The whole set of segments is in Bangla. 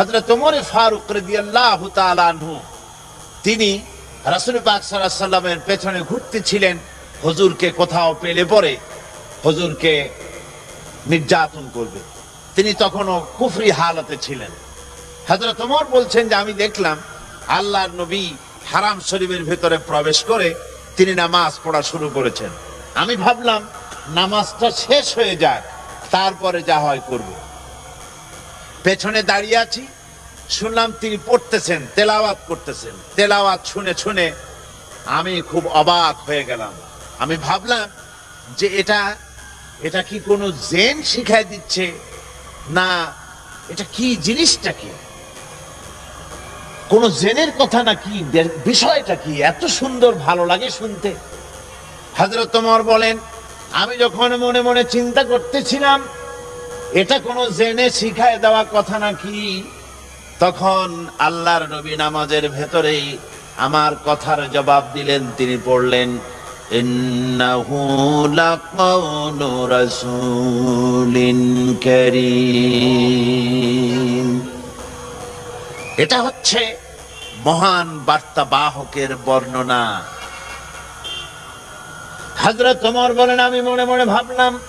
হযরত ওমর ফারুক রাদিয়াল্লাহু তাআলা আনহু তিনি রাসূল পাক সাল্লাল্লাহু আলাইহি সাল্লামের পেছনে ঘুরতেছিলেন, হুজুরকে কোথাও পেলে পরে হুজুরকে নির্যাতন করবে। তিনি তখনও কুফরি হালতে ছিলেন। হযরত ওমর বলছেন যে আমি দেখলাম আল্লাহর নবী হারাম শরীফের ভেতরে প্রবেশ করে তিনি নামাজ পড়া শুরু করেছেন। আমি ভাবলাম নামাজটা শেষ হয়ে যাক, তারপরে যা হয় করব। পেছনে দাঁড়িয়ে আছি, শুনলাম তিনি পড়তেছেন, তেলাওয়াত করতেছেন। তেলাওয়াত শুনে শুনে আমি খুব অবাক হয়ে গেলাম। আমি ভাবলাম যে এটা কি কোনো জেন শিখাই দিচ্ছে, না এটা কি জিনিসটা, কি কোন জেনের কথা নাকি, বিষয়টা কি? এত সুন্দর, ভালো লাগে শুনতে। হযরত ওমর বলেন আমি যখন মনে মনে চিন্তা করতেছিলাম এটা কোন জেনে শিখায় দেওয়া কথা নাকি, তখন আল্লাহর নবী নামাজের ভেতরেই আমার কথার জবাব দিলেন। তিনি পড়লেন ইন্নাহু লাকাউলু রাসূলিন কারীম। এটা হচ্ছে মহান বার্তাবাহকের বর্ণনা। হযরত ওমর বলেন আমি মনে মনে ভাবলাম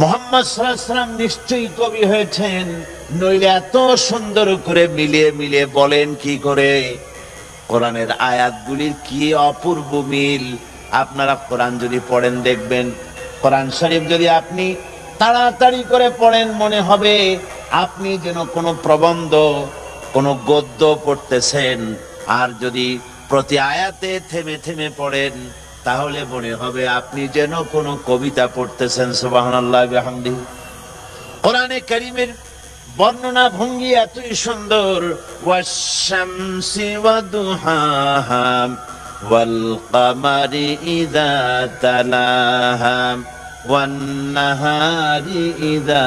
মুহাম্মদ সাল্লাল্লাহু আলাইহি ওয়াসাল্লাম নিশ্চয়ই কবি হয়েছেন, নইলে এত সুন্দর করে মিলিয়ে মিলিয়ে বলেন কি করে। কোরআনের আয়াতগুলির কি অপূর্ব মিল। আপনারা কোরআন যদি পড়েন দেখবেন, কোরআন শরীফ যদি আপনি তাড়াতাড়ি করে পড়েন মনে হবে আপনি যেন কোনো প্রবন্ধ, কোনো গদ্য পড়তেছেন। আর যদি প্রতি আয়াতে থেমে থেমে পড়েন তাহলে মনে হবে আপনি যেন কোনো কবিতা পড়তেছেন। সুবহানাল্লাহ বিহামদিহি। কোরআনে কারীমের বর্ণনা ভঙ্গি এতই সুন্দর। ওয়াশ-শামসি ওয়া-দুহাহা ওয়াল-কামারি ইযা তালাহা ওয়ান-নাহারি ইযা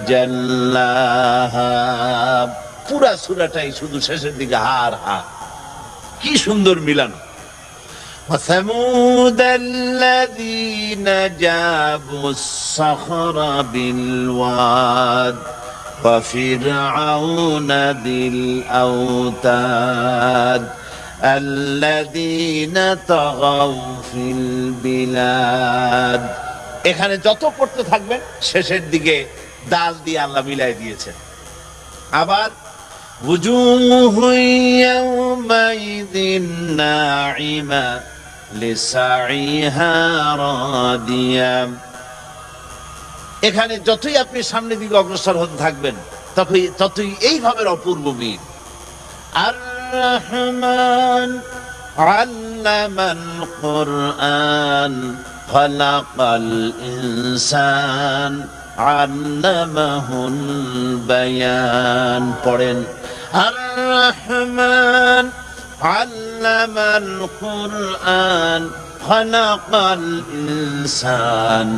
জাল্লাহা। পুরা সূরাটাই শুধু শেষের দিকে হার হার, কি সুন্দর মিলানো। وثمود الذين جابوا الصخر بالواد وفرعون ذي الأوتاد الذين طغوا في البلاد। এখানে যত পড়তে থাকবেন শেষের দিকে দাল দিয়ে আল্লাহ মিলাই দিয়েছেন। আবার وجوه يومئذ ناعمة لسعيها راضية। এখানে যতই আপনি সামনের দিকে অগ্রসর হতে থাকবেন ততই এইভাবে অপূর্ব মিল। আর রহমান আল্লামাল কুরআন খালাকাল ইনসান আল্লামাহুল বায়ান। পড়েন আর রহমান আল্লামাল কুরআন খালাকাল ইনসান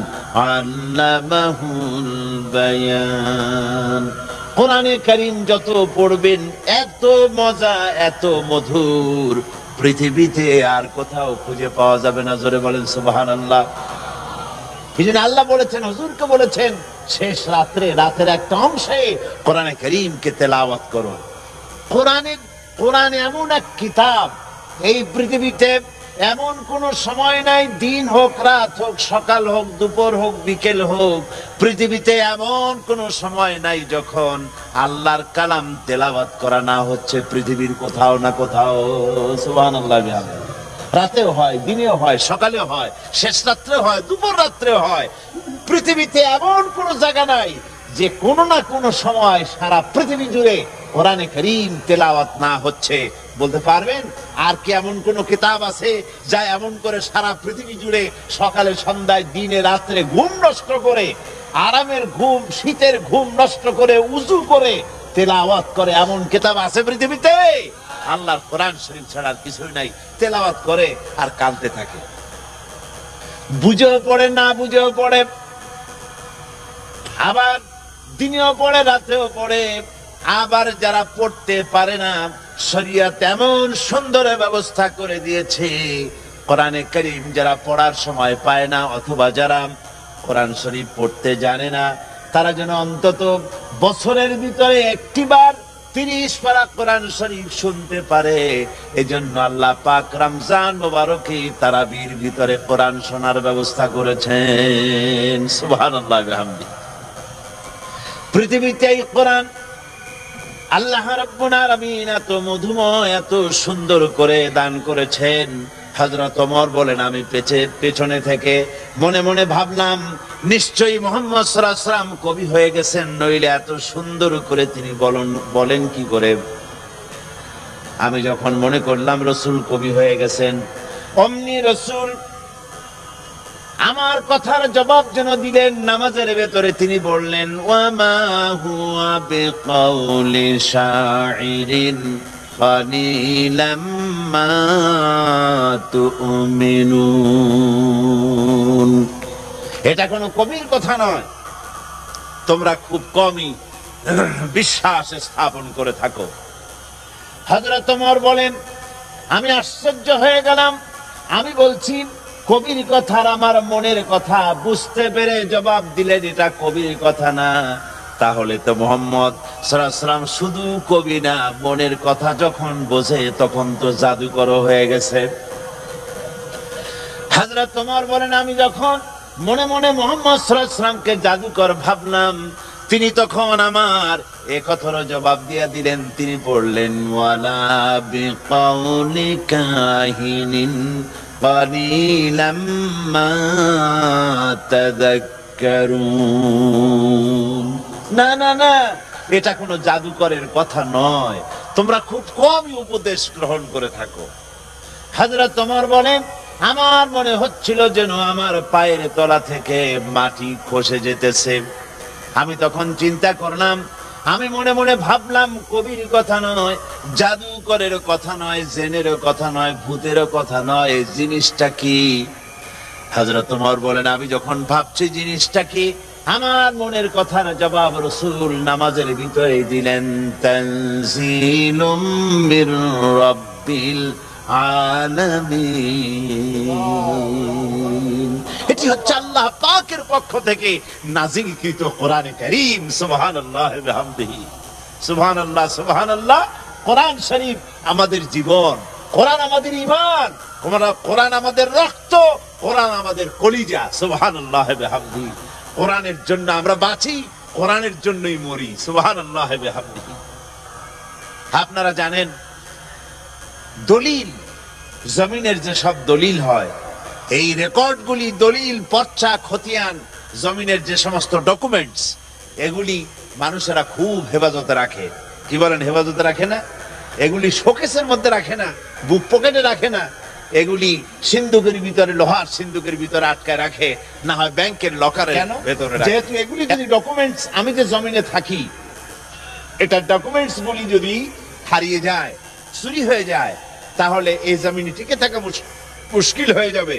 আল্লামাহুল বায়ান। কোরআনে কারীম যত পড়বেন এত মজা, এত মধুর, পৃথিবীতে আর কোথাও খুঁজে পাওয়া যাবে না। জোরে বলেন সুবহানাল্লাহ। এই জন্য আল্লাহ বলেছেন, হুজুরকে বলেছেন, শেষ রাতের একটা অংশে কোরআনে কারীমকে তেলাওয়াত করো। কোরআন এমন এক কিতাব, এই পৃথিবীতে এমন কোন সময় নাই, দিন হোক রাত হোক, সকাল হোক দুপুর হোক বিকেল হোক, পৃথিবীতে এমন কোন সময় নাই যখন আল্লাহর কালাম তেলাওয়াত করা না হচ্ছে। পৃথিবীর কোথাও না কোথাও। সুবহানাল্লাহ। রাতেও হয়, দিনেও হয়, সকালেও হয়, শেষ রাত্রে হয়, দুপুর রাত্রে হয়। পৃথিবীতে এমন কোন জায়গা নাই যে কোনো না কোনো সময় সারা পৃথিবী জুড়ে কোরআনে কারীম তেলাওয়াত না হচ্ছে। বলতে পারবেন আর কি এমন কোন কিতাব আছে যা এমন করে সারা পৃথিবী জুড়ে সকালে সন্ধ্যায় দিনে রাত্রে ঘুম নষ্ট করে, আরামের ঘুম, শীতের ঘুম নষ্ট করে, উযু করে তেলাওয়াত করে এমন কিতাব আছে পৃথিবীতে? আল্লাহর কোরআন শরীফ ছাড়া আর কিছুই নাই। তেলাওয়াত করে আর কাঁদতে থাকে। বুঝেও পড়ে, না বুঝেও পড়ে, আবার দিনেও পড়ে রাতেও পড়ে। আবার যারা পড়তে পারে না, শরীয়ত এমন সুন্দর ব্যবস্থা করে দিয়েছে, কোরআনে কারীম যারা পড়ার সময় পায় না অথবা যারা কোরআন শরীফ পড়তে জানে না, তারা যেন অন্তত বছরের ভিতরে একটিবার 30 পারা কোরআন শরীফ শুনতে পারে। এজন্য আল্লাহ পাক রমজান মোবারকে তারাবির ভিতরে কোরআন শোনার ব্যবস্থা করেছেন। সুবহানাল্লাহ ওয়া বিহামদিহি। পৃথিবীতে এই কোরআন আল্লাহ রাব্বুল আলামিন এত মধুময়, এত সুন্দর করে দান করেছেন। হযরত ওমর বলেন, আমি পেছনে থেকে মনে মনে ভাবলাম নিশ্চয়ই মুহাম্মদ সাল্লাল্লাহু আলাইহি ওয়াসাল্লাম কবি হয়ে গেছেন, নইলে এত সুন্দর করে তিনি বলেন কি করে। আমি যখন মনে করলাম রাসূল কবি হয়ে গেছেন, অমনি রাসূল আমার কথার জবাব যেন দিলেন। নামাজের ভেতরে তিনি বললেন, ওয়ামা হুয়া বিকাউলি শাইরিন কালিলাম মা তুমিনুন। এটা কোনো কবির কথা নয়, তোমরা খুব কমই বিশ্বাস স্থাপন করে থাকো। হযরত ওমর বলেন, আমি আশ্চর্য হয়ে গেলাম। আমি বলছি কবির কথা, আমার মনের কথা বুঝতে পেরে জবাব দিলেন এটা কবির কথা না। তাহলে তো মুহাম্মদ সাল্লাল্লাহু আলাইহি ওয়াসাল্লাম শুধু কবি না, মনের কথা যখন বোঝে তখন তো জাদুকর হয়ে গেছে। হযরত ওমর বলেন, আমি যখন মনে মনে মুহাম্মদ সাল্লাল্লাহু আলাইহি ওয়াসাল্লামকে জাদুকর ভাবলাম, তিনি তখন আমার এ কথার জবাব দিয়ে দিলেন। তিনি পড়লেন, ওয়ালা বিকাউলি কাহিনিন কালিলাম মা তাযাক্কারুন। না না না, এটা কোনো জাদুকরের কথা নয়, তোমরা খুব কমই উপদেশ গ্রহণ করে থাকো। হযরত ওমর বলেন, আমার মনে হচ্ছিল যেন আমার পায়ের তলা থেকে মাটি খসে যেতেছে। আমি তখন চিন্তা করলাম, আমি মনে মনে ভাবলাম কবির কথা নয়, জাদুকরের কথা নয়, জিনের কথা নয়, ভূতের কথা নয়, জিনিসটা কি? হযরত ওমর বলেন, আমি যখন ভাবছি জিনিসটা কি, আমার মনের কথার জবাব রাসূল নামাজের ভিতরে দিলেন। তানজিলুম মির রাব্বিল আলামিন। এটি হচ্ছে আল্লাহ পাকের পক্ষ থেকে নাযিলকৃত কোরআনে কারীম। সুবহানাল্লাহ ওয়া বিহামদিহি। সুবহানাল্লাহ, সুবহানাল্লাহ। কোরআন শরীফ আমাদের জীবন, কোরআন আমাদের ঈমান, কোরআন আমাদের রক্ত, কোরআন আমাদের কলিজা। সুবহানাল্লাহ ওয়া বিহামদিহি। কোরআনের জন্য আমরা বাঁচি, কোরআনের জন্যই মরি। সুবহানাল্লাহ ওয়া বিহামদিহি। আপনারা জানেন, দলিল, জমিনের যে সব দলিল হয়, এই রেকর্ডগুলি, দলিল, পর্চা, খতিয়ান, জমিনের যে সমস্ত ডকুমেন্টস, এগুলি মানুষেরা খুব হেফাজতে রাখে। কি বলেন, হেফাজতে রাখে না? এগুলি শোকেসের মধ্যে রাখে না, বুক পকেটে রাখে না, এগুলি সিন্ধুকের ভিতরে, লোহার সিন্ধুকের ভিতরে আটকায় রাখে, না হয় ব্যাংকের লকারের ভেতরে রাখে। যেহেতু এগুলি যদি ডকুমেন্টস, আমি যে জমিনে থাকি, এটা ডকুমেন্টস গুলি যদি হারিয়ে যায়, চুরি হয়ে যায়, তাহলে এই জমিনে টিকে থাকা মুশকিল হয়ে যাবে।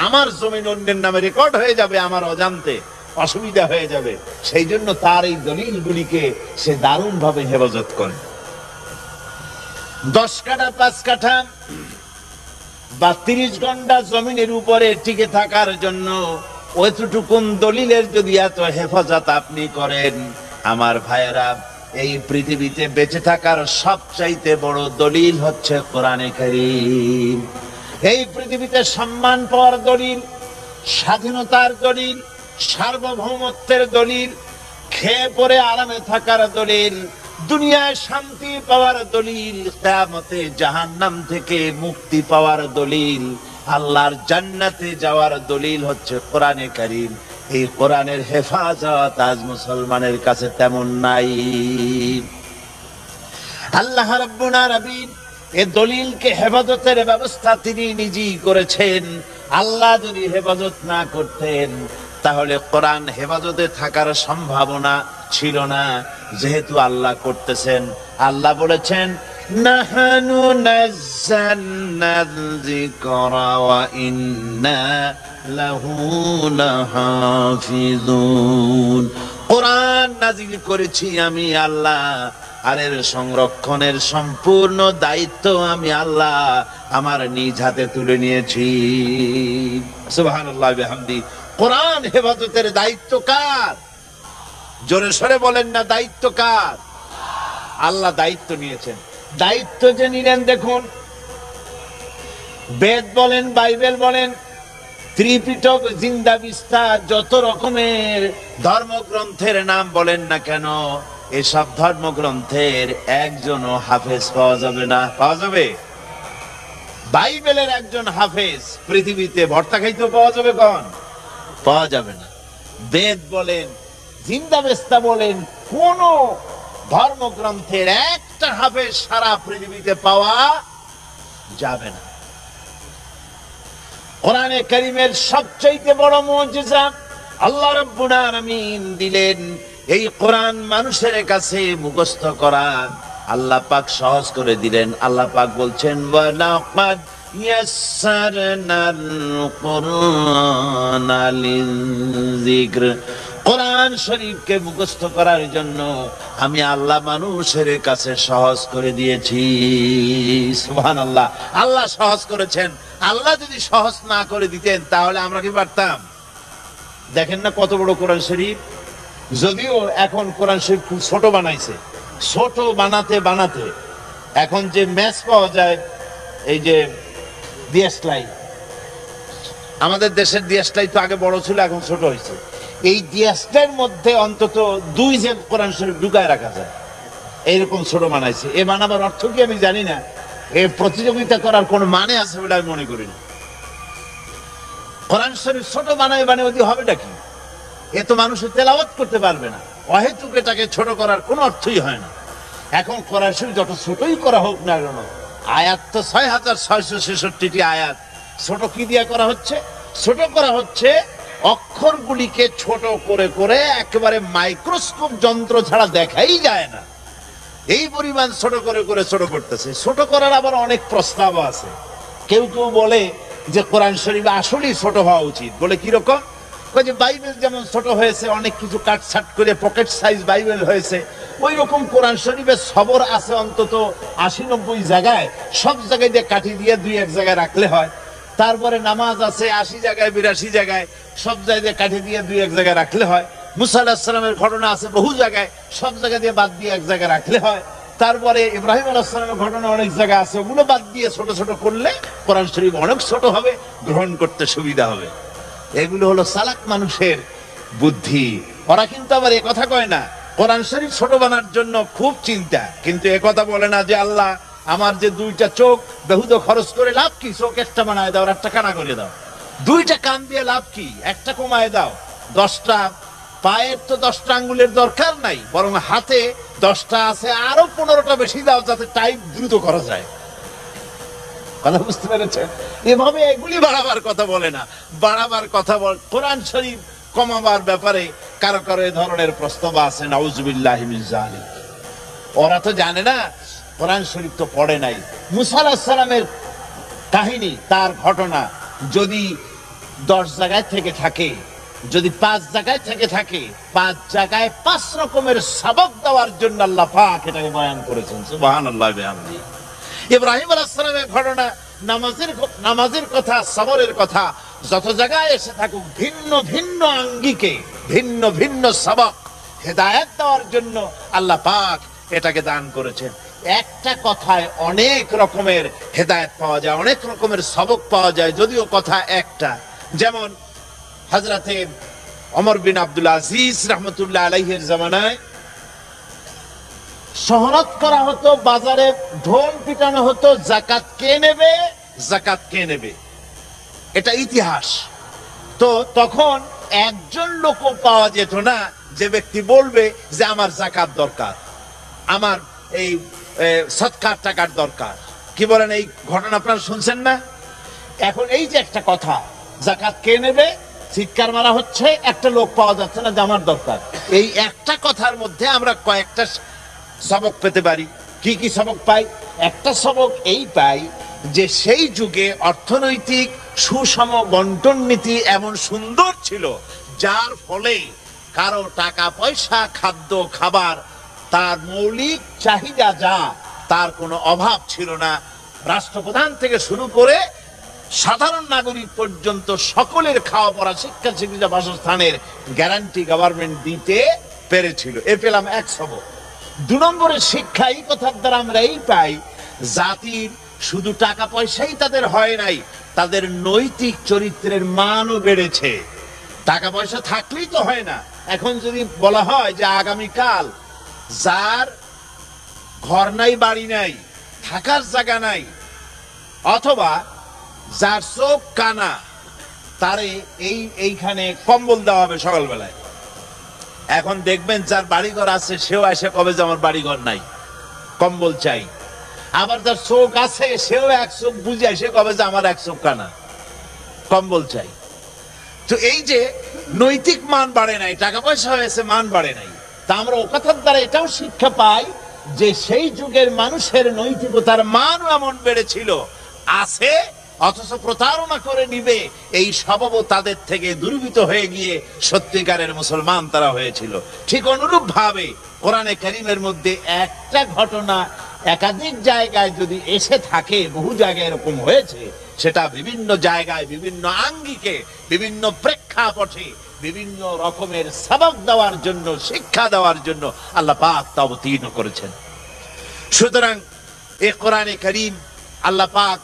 আমার জমিন অন্যের নামে রেকর্ড হয়ে যাবে, আমার অজান্তে অসুবিধা হয়ে যাবে। সেই জন্য তার এই দলিলগুলিকে সে দারুণ ভাবে হেফাজত করে। 10 কাঠা 5 কাঠা বা 30 ঘন্টা জমিনের উপরে টিকে থাকার জন্য ওইটুকুন দলিলের যদি এত হেফাজত আপনি করেন, আমার ভাইয়েরা, এই পৃথিবীতে বেঁচে থাকার সবচাইতে বড় দলিল হচ্ছে কোরআনে কারীম। এই পৃথিবীতে সম্মান পাওয়ার দলিল, স্বাধীনতার দলিল, সার্বভৌমত্বের দলিল, খেয়ে পরে আরামে থাকার দলিল, দুনিয়ায় শান্তি পাওয়ার দলিল, কিয়ামতে জাহান্নাম থেকে মুক্তি পাওয়ার দলিল, আল্লাহর জান্নাতে যাওয়ার দলিল হচ্ছে কোরআনে কারীম। এই কোরআনের হেফাজত আজ মুসলমানের কাছে তেমন নাই। আল্লাহ রাব্বুল আলামিন এই দলিলকে হেফাজতের ব্যবস্থা তিনি নিজেই করেছেন। আল্লাহ যদি হেফাজত না করতেন, তাহলে কোরআন হেফাজতে থাকার সম্ভাবনা ছিল না। যেহেতু আল্লাহ করতেছেন, আল্লাহ বলেছেন, নাহানু নাযালনাল যিকরা ওয়া ইন্না লাহু লাহাফিজুন। কোরআন নাযিল করেছি আমি আল্লাহ, আর এর সংরক্ষণের সম্পূর্ণ দায়িত্ব আমি আল্লাহ আমার নিজ হাতে তুলে নিয়েছি। সুবহানাল্লাহ বিহামদি। কোরআন হেফাজতের দায়িত্ব কার? জোরে সরে বলেন না, দায়িত্ব কার? আল্লাহ দায়িত্ব নিয়েছেন। দায়িত্ব যে নিলেন, দেখুন বেদ বলেন, বাইবেল বলেন, ত্রিপিটক, জিন্দা বিস্তার, যত রকমের ধর্মগ্রন্থের নাম বলেন না কেন, এসব ধর্মগ্রন্থের একজনও হাফেজ পাওয়া যাবে না। পাওয়া যাবে? বাইবেলের একজন হাফেজ পৃথিবীতে ভর্তা খাইতে পাওয়া যাবে? কোন? পাওয়া যাবে না। বেদ বলেন, জিন্দা বিস্তা বলেন, কোন ধর্মগ্রন্থের একটা হাফেজ সারা পৃথিবীতে পাওয়া যাবে না। কোরআনে কারীমের সবচেয়ে বড় মুজিজা আল্লাহ রাব্বুল আলামিন দিলেন। এই কোরআন মানুষের কাছে মুখস্থ করা আল্লাহ পাক সহজ করে দিলেন। আল্লাহ পাক বলছেন, ওয়ালাকাদ ইয়াসসারনাল কুরআনা লিযিকর। কোরআন শরীফকে মুখস্থ করার জন্য আমি আল্লাহ মানুষের কাছে সহজ করে দিয়েছি। সুবহানাল্লাহ। আল্লাহ সহজ করেছেন। আল্লাহ যদি সহজ না করে দিতেন তাহলে আমরা কি পারতাম? দেখেন না কত বড় কোরআন শরীফ। যদিও এখন কোরআন শরীফ খুব ছোট বানাইছে, ছোট বানাতে বানাতে এখন যে ম্যাচ পাওয়া যায়, এই যে দিয়াসলাই, আমাদের দেশের দিয়াসলাই তো আগে বড় ছিল, এখন ছোট হয়েছে। এই দিয়াসটার মধ্যে অন্তত 2 জেদ কোরআন শরীফ ঢুকায় রাখা যায়, এইরকম ছোট বানাইছে। এ বানাবার অর্থ কি আমি জানি না, এ প্রতিযোগিতা করার কোন মানে আছে বলে আমি মনে করি না। কোরআন শরীফ ছোট বানায় ওদি হবেটা কি? এ তো মানুষের তেলাওয়াত করতে পারবে না। অহেতুক এটাকে ছোট করার কোনো অর্থই হয় না। এখন কোরআন শরীফ যত ছোটই করা হোক না কেন, আয়াত তো 6666টি আয়াত। ছোট কি দিয়া করা হচ্ছে? ছোট করা হচ্ছে অক্ষরগুলিকে ছোট করে করে একেবারে মাইক্রোস্কোপ যন্ত্র ছাড়া দেখাই যায় না, এই পরিমাণ ছোট করে করে ছোট করতেছে। ছোট করার আবার অনেক প্রস্তাব আছে। কেউ কেউ বলে যে কোরআন শরীফ আসলেই ছোট হওয়া উচিত। বলে কিরকম? যে বাইবেল যেমন ছোট হয়েছে, অনেক কিছু কাটছাট করে পকেট সাইজ বাইবেল হয়েছে, ওই রকম কোরআন শরীফের সবর আছে অন্তত 80-90 জায়গায়। সব জায়গায় দিয়ে কাঠি দিয়ে 2-1 জায়গায় রাখলে হয়। তারপরে নামাজ আছে 80 জায়গায়, 82 জায়গায়, সব জায়গায় কাঠি দিয়ে 2-1 জায়গায় রাখলে হয়। মুসা আলাইহিস সালামের ঘটনা আছে বহু জায়গায়, সব জায়গা দিয়ে বাদ দিয়ে 1 জায়গায় রাখলে হয়। তারপরে ইব্রাহিম আলাইহিস সালামের ঘটনা অনেক জায়গা আছে, ওগুলো বাদ দিয়ে ছোট ছোট করলে কোরআন শরীফ অনেক ছোট হবে, গ্রহণ করতে সুবিধা হবে। এগুলো হলো চালাক মানুষের বুদ্ধি। ওরা কিন্তু আবার এ কথা কয় না কোরআন শরীফ ছোট বানার জন্য খুব চিন্তা, কিন্তু এ কথা বলে না যে আল্লাহ আমার যে 2টা চোখ বেহুদ খরচ করে লাভ কি? চোখ একটা বানায় দাও, আর একটা কানা করে দাও। 2টা কান দিয়ে লাভ কি? একটা কমায় দাও। 10টা পায়ের তো 10টা আঙ্গুলের দরকার নাই, বরং হাতে 10টা আছে, আরো 15টা বেশি দাও, যাতে টাইপ দ্রুত করা যায়। কথা বুঝতে পেরেছেন? এভাবে এগুলি বাড়াবার কথা বলে না, বাড়াবার কথা বল। কোরআন শরীফ কমাবার ব্যাপারে কারো কারো এ ধরনের প্রস্তাব আছে, নাউজুবিল্লাহি মিন যালিক। ওরা তো জানে না, কোরআন শরীফ তো পড়ে নাই। মুসা আলাইহিস সালামের কাহিনী, তার ঘটনা যদি 10 জায়গায় থেকে থাকে, যদি 5 জায়গায় থেকে থাকে, 5 জায়গায় 5 রকমের সবক দেওয়ার জন্য আল্লাহ পাক এটাকে বয়ান করেছেন। সুবহানাল্লাহ বিহামদিহি। ইব্রাহিম আলাইহিস সালামের ঘটনা, নামাজের কথা, সবরের কথা যত জায়গায় এসে থাকুক, ভিন্ন ভিন্ন আঙ্গিকে ভিন্ন ভিন্ন সবক হেদায়েত দেওয়ার জন্য আল্লাহ পাক এটাকে দান করেছেন। একটা কথায় অনেক রকমের হেদায়েত পাওয়া যায়, অনেক রকমের সবক পাওয়া যায়, যদিও কথা একটা। যেমন হযরতে ওমর বিন আব্দুল আজিজ রাহমাতুল্লাহ আলাইহির জামানায় শহরত করা হতো, বাজারে ঢোল পিটানো হতো, যাকাত কে নেবে, যাকাত কে নেবে, এটা ইতিহাস। তো তখন একজন লোক পাওয়া যেত না যে ব্যক্তি বলবে যে আমার যাকাত দরকার, আমার এই সদকার টাকার দরকার। কি বলেন? এই ঘটনা আপনারা শুনছেন না? এখন এই যে একটা কথা, যাকাত কে নেবে, চিৎকার মারা হচ্ছে, একটা লোক পাওয়া যাচ্ছে না যে আমার দরকার। এই একটা কথার মধ্যে আমরা কয়েকটা সবক পেতে পারি। কি কি সবক পাই? একটা সবক এই পাই যে সেই যুগে অর্থনৈতিক সুষম বন্টন নীতি এমন সুন্দর ছিল, যার ফলে কারো টাকা পয়সা, খাদ্য খাবার, তার মৌলিক চাহিদা যা, তার কোনো অভাব ছিল না। রাষ্ট্রপ্রধান থেকে শুরু করে সাধারণ নাগরিক পর্যন্ত সকলের খাওয়া পড়া, শিক্ষা, চিকিৎসা, বাসস্থানের গ্যারান্টি গভর্নমেন্ট দিতে পেরেছিল। এ পেলাম এক সবক। 2 নম্বরের শিক্ষা এই কথার দ্বারা আমরা এই পাই, জাতির শুধু টাকা পয়সাই তাদের হয় নাই, তাদের নৈতিক চরিত্রের মানও বেড়েছে। টাকা পয়সা থাকলেই তো হয় না। এখন যদি বলা হয় যে আগামীকাল যার ঘর নাই, বাড়ি নাই, থাকার জায়গা নাই, অথবা যার চোখ কানা, তারে এইখানে কম্বল দেওয়া হবে সকালবেলায়। এখন দেখবেন যার বাড়িঘর আছে সেও এসে কবে যে আমার বাড়িঘর নাই, কম্বল চাই। আবার যার চোখ আছে সেও এক চোখ বুঝে এসে কবে যে আমার এক চোখ কানা, কম্বল চাই। তো এই যে নৈতিক মান বাড়ে নাই, টাকা পয়সা হয়েছে, মান বাড়ে নাই। তা আমরা ও কথার দ্বারা এটাও শিক্ষা পাই যে সেই যুগের মানুষের নৈতিকতার মানও এমন বেড়েছিল, আছে, অথচ প্রতারণা করে নিবে এই স্বভাবও তাদের থেকে দূরীভূত হয়ে গিয়ে সত্যিকারের মুসলমান তারা হয়েছিল। ঠিক অনুরূপ ভাবে কোরআনে কারীমের মধ্যে একটা ঘটনা একাধিক জায়গায় যদি এসে থাকে, বহু জায়গায় এরকম হয়েছে, সেটা বিভিন্ন জায়গায় বিভিন্ন আঙ্গিকে বিভিন্ন প্রেক্ষাপটে বিভিন্ন রকমের সবক দেওয়ার জন্য, শিক্ষা দেওয়ার জন্য আল্লাহ পাক তা অবতীর্ণ করেছেন। সুতরাং এই কোরআনে কারীম আল্লাহ পাক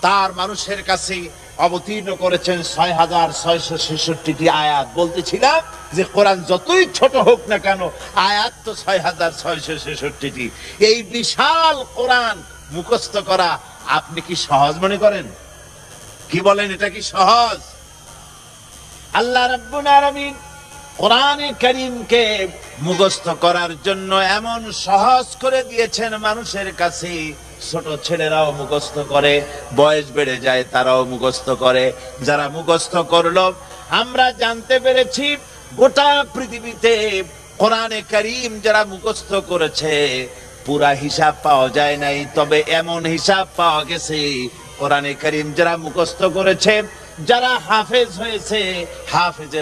তার মানুষের কাছে অবতীর্ণ করেছেন ৬৬৬৬টি আয়াত। বলতেছিলাম যে কোরআন যতই ছোট হোক না কেন, আয়াত তো ৬৬৬৬টি। এই বিশাল কোরআন মুখস্থ করা আপনি কি সহজ মনে করেন? কি বলেন, এটা কি সহজ? আল্লাহ রাব্বুল আলামিন কোরআনে কারীমকে মুখস্থ করার জন্য এমন সহজ করে দিয়েছেন মানুষের কাছে। ছোট ছেলেরাও মুখস্থ করে, বয়স বেড়ে যায় তারাও মুখস্থ করে। যারা মুখস্থ করলো, আমরা জানতে পেরেছি গোটা পৃথিবীতে কোরআনে কারীম যারা মুখস্থ করেছে পুরা হিসাব পাওয়া যায় নাই, তবে এমন হিসাব পাওয়া গেছে কোরআনে কারীম যারা মুখস্থ করেছে, যারা হাফেজ হয়েছে, হাফেজে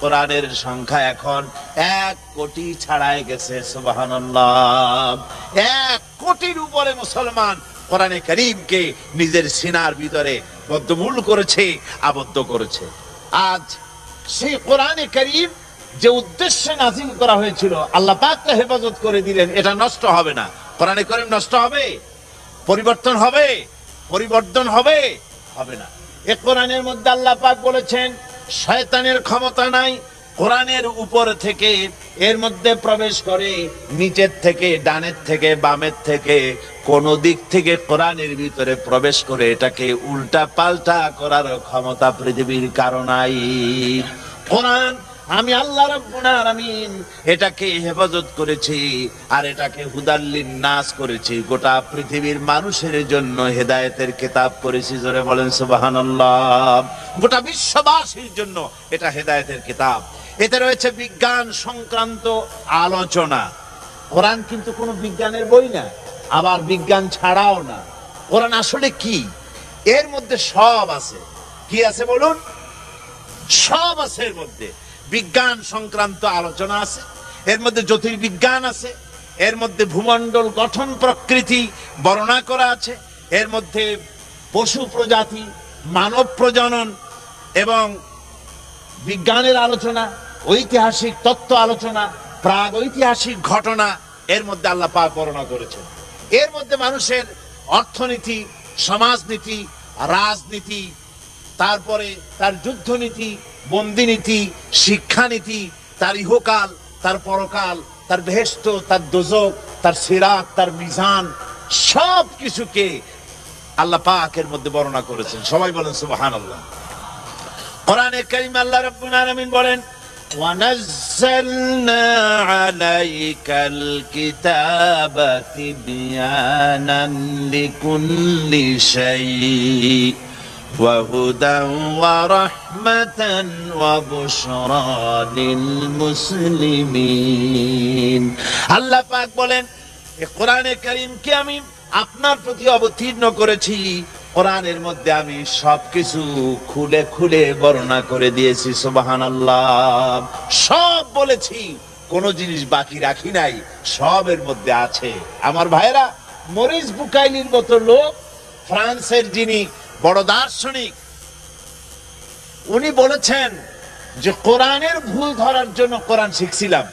কোরআনের সংখ্যা এখন 1 কোটি ছাড়াই গেছে। সুবহানাল্লাহ, 1 কোটির উপরে মুসলমান কোরআনে কারীমকে নিজের সিনার ভিতরে বদ্ধমূল করেছে, আবদ্ধ করেছে। আজ সেই কোরআনে কারীম যে উদ্দেশ্যে নাযিল করা হয়েছিল, আল্লাহ পাক তা হেফাজত করে দিলেন, এটা নষ্ট হবে না। কোরআনে কারীম নষ্ট হবে? পরিবর্তন হবে? পরিবর্তন হবে? হবে না। এই কোরআনের মধ্যে আল্লাহ পাক বলেছেন শয়তানের ক্ষমতা নাই কোরআনের উপর থেকে এর মধ্যে প্রবেশ করে, নিচের থেকে, ডানের থেকে, বামের থেকে, কোন দিক থেকে কোরআনের ভিতরে প্রবেশ করে এটাকে উল্টা পাল্টা করার ক্ষমতা পৃথিবীর কারো নাই। কোরআন আমি আল্লাহ রাব্বুল আলামিন এটাকে হেফাজত করেছি, আর এটাকে হুদাল লিন্নাস করেছি, গোটা পৃথিবীর মানুষের জন্য হেদায়েতের কিতাব করেছি। জোরে বলেন সুবহানাল্লাহ। গোটা বিশ্ববাসীর জন্য এটা হেদায়েতের কিতাব। এতে রয়েছে বিজ্ঞান সংক্রান্ত আলোচনা। কোরআন কিন্তু কোনো বিজ্ঞানের বই না, আবার বিজ্ঞান ছাড়াও না। কোরআন আসলে কি? এর মধ্যে সব আছে। কি আছে বলুন? সব আছে এর মধ্যে। বিজ্ঞান সংক্রান্ত আলোচনা আছে, এর মধ্যে জ্যোতির্বিজ্ঞান আছে, এর মধ্যে ভূমণ্ডল গঠন প্রকৃতি বর্ণনা করা আছে, এর মধ্যে পশু প্রজাতি, মানব প্রজনন এবং বিজ্ঞানের আলোচনা, ঐতিহাসিক তত্ত্ব আলোচনা, প্রাগ ঐতিহাসিক ঘটনা এর মধ্যে আল্লাহ পাক বর্ণনা করেছেন। এর মধ্যে মানুষের অর্থনীতি, সমাজনীতি, রাজনীতি, তারপরে তার যুদ্ধনীতি, বন্দিনীতি, শিক্ষানীতি, তার ইহকাল, তার পরকাল, তার বেহেশত, তার দোজখ, তার সিরাত, তার মিজান, সব কিছুকে আল্লাহ পাকের মধ্যে বর্ণনা করেছেন। সবাই বলেন সুবহানাল্লাহ। কোরআনে কারীম আল্লাহ রাব্বুল আলামিন বলেন ওয়ানাজ্জালনা আলাইকাল কিতাবা তিবয়ানান লিকুল্লি শাই' وهدى ورحمة وبشرى للمسلمين। আল্লাহ পাক বলেন এই কোরআনে কারীমকে আমি আপনার প্রতি অবতীর্ণ করেছি, কোরআনের মধ্যে আমি সবকিছু খুলে খুলে বর্ণনা করে দিয়েছি। সুবহানাল্লাহ। সব বলেছি, কোন জিনিস বাকি রাখি নাই, সবের মধ্যে আছে। আমার ভাইরা, মরিস বুকাইলির মতো লোক, ফ্রান্সের যিনি বড় দার্শনিক, উনি বলেছেন যে কোরআনের ভুল ধরার জন্য কোরআন শিখছিলাম,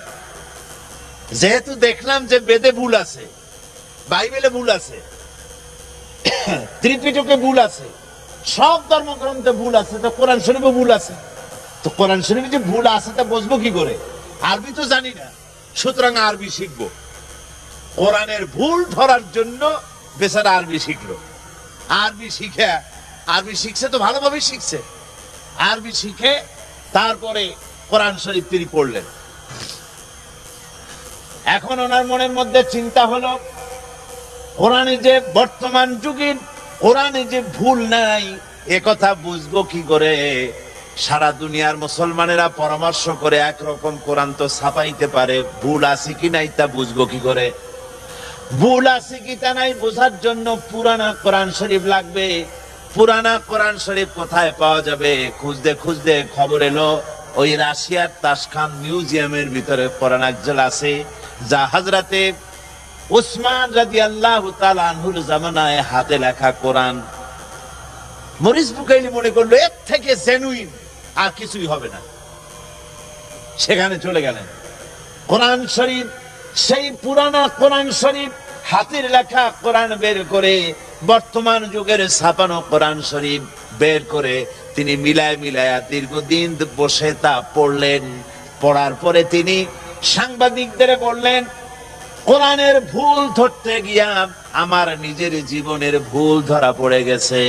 যেহেতু দেখলাম যে বেদে ভুল আছে, বাইবেলে ভুল আছে, ত্রিপিটকে ভুল আছে, সব ধর্মগ্রন্থে ভুল আছে, তো কোরআন শরীফে ভুল আছে। তো কোরআন শরীফে যে ভুল আছে তা বুঝবো কি করে? আরবি তো জানি না, সুতরাং আরবি শিখবো। কোরআনের ভুল ধরার জন্য বেচারা আরবি শিখলো। আরবি শিখছে তো ভালোভাবে শিখছে। আরবি শিখে তারপরে কোরআন শরীফ তিনি পড়লেন। এখন ওনার মনের মধ্যে চিন্তা হলো, কোরআনে যে বর্তমান যুগের কোরআনে যে ভুল নাই এ কথা বুঝবো কি করে? সারা দুনিয়ার মুসলমানেরা পরামর্শ করে একরকম কোরআন তো ছাপাইতে পারে, ভুল আছে কি নাই তা বুঝবো কি করে? ভুল আছে কি তা নাই বোঝার জন্য পুরানা কোরআন শরীফ লাগবে। পুরানা কোরআন শরীফ কোথায় পাওয়া যাবে? খুঁজতে খুঁজতে খবর এলো ওই রাশিয়ার তাশখান মিউজিয়ামের ভিতরে কোরআন একজল আছে, যা হযরতে উসমান রাদিয়াল্লাহু তাআলা আনহুর জামানায় হাতে লেখা কোরআন। মরিস বুকাইলি মনে করলো এর থেকে জেনুইন আর কিছুই হবে না, সেখানে চলে গেলেন। কোরআন শরীফ, সেই পুরানা কোরআন শরীফ, হাতের লেখা কোরআন বের করে, বর্তমান যুগের ছাপানো কোরআন শরীফ বের করে তিনি মিলায় মিলায়া দীর্ঘদিন বসে তা পড়লেন। পড়ার পরে তিনি সাংবাদিকদের বললেন, কোরআনের ভুল ধরতে গিয়া আমার নিজের জীবনের ভুল ধরা পড়ে গেছে।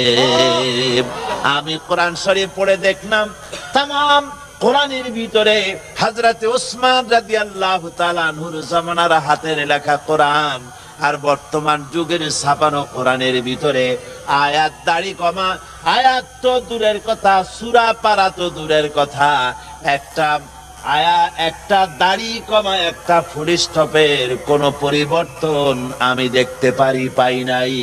আমি কোরআন শরীফ পড়ে দেখলাম তামাম কোরআনের ভিতরে হযরতে উসমান রাদিয়াল্লাহু তাআলা আনহুর জামানার হাতের লেখা কোরআন আর বর্তমান যুগের ছাপানো কোরআনের ভিতরে আয়াত দাড়ি কমা, আয়াত তো দূরের কথা, সূরা পারা তো দূরের কথা, একটা দাড়ি কমা, একটা ফুল স্টপের কোন পরিবর্তন আমি দেখতে পাই নাই।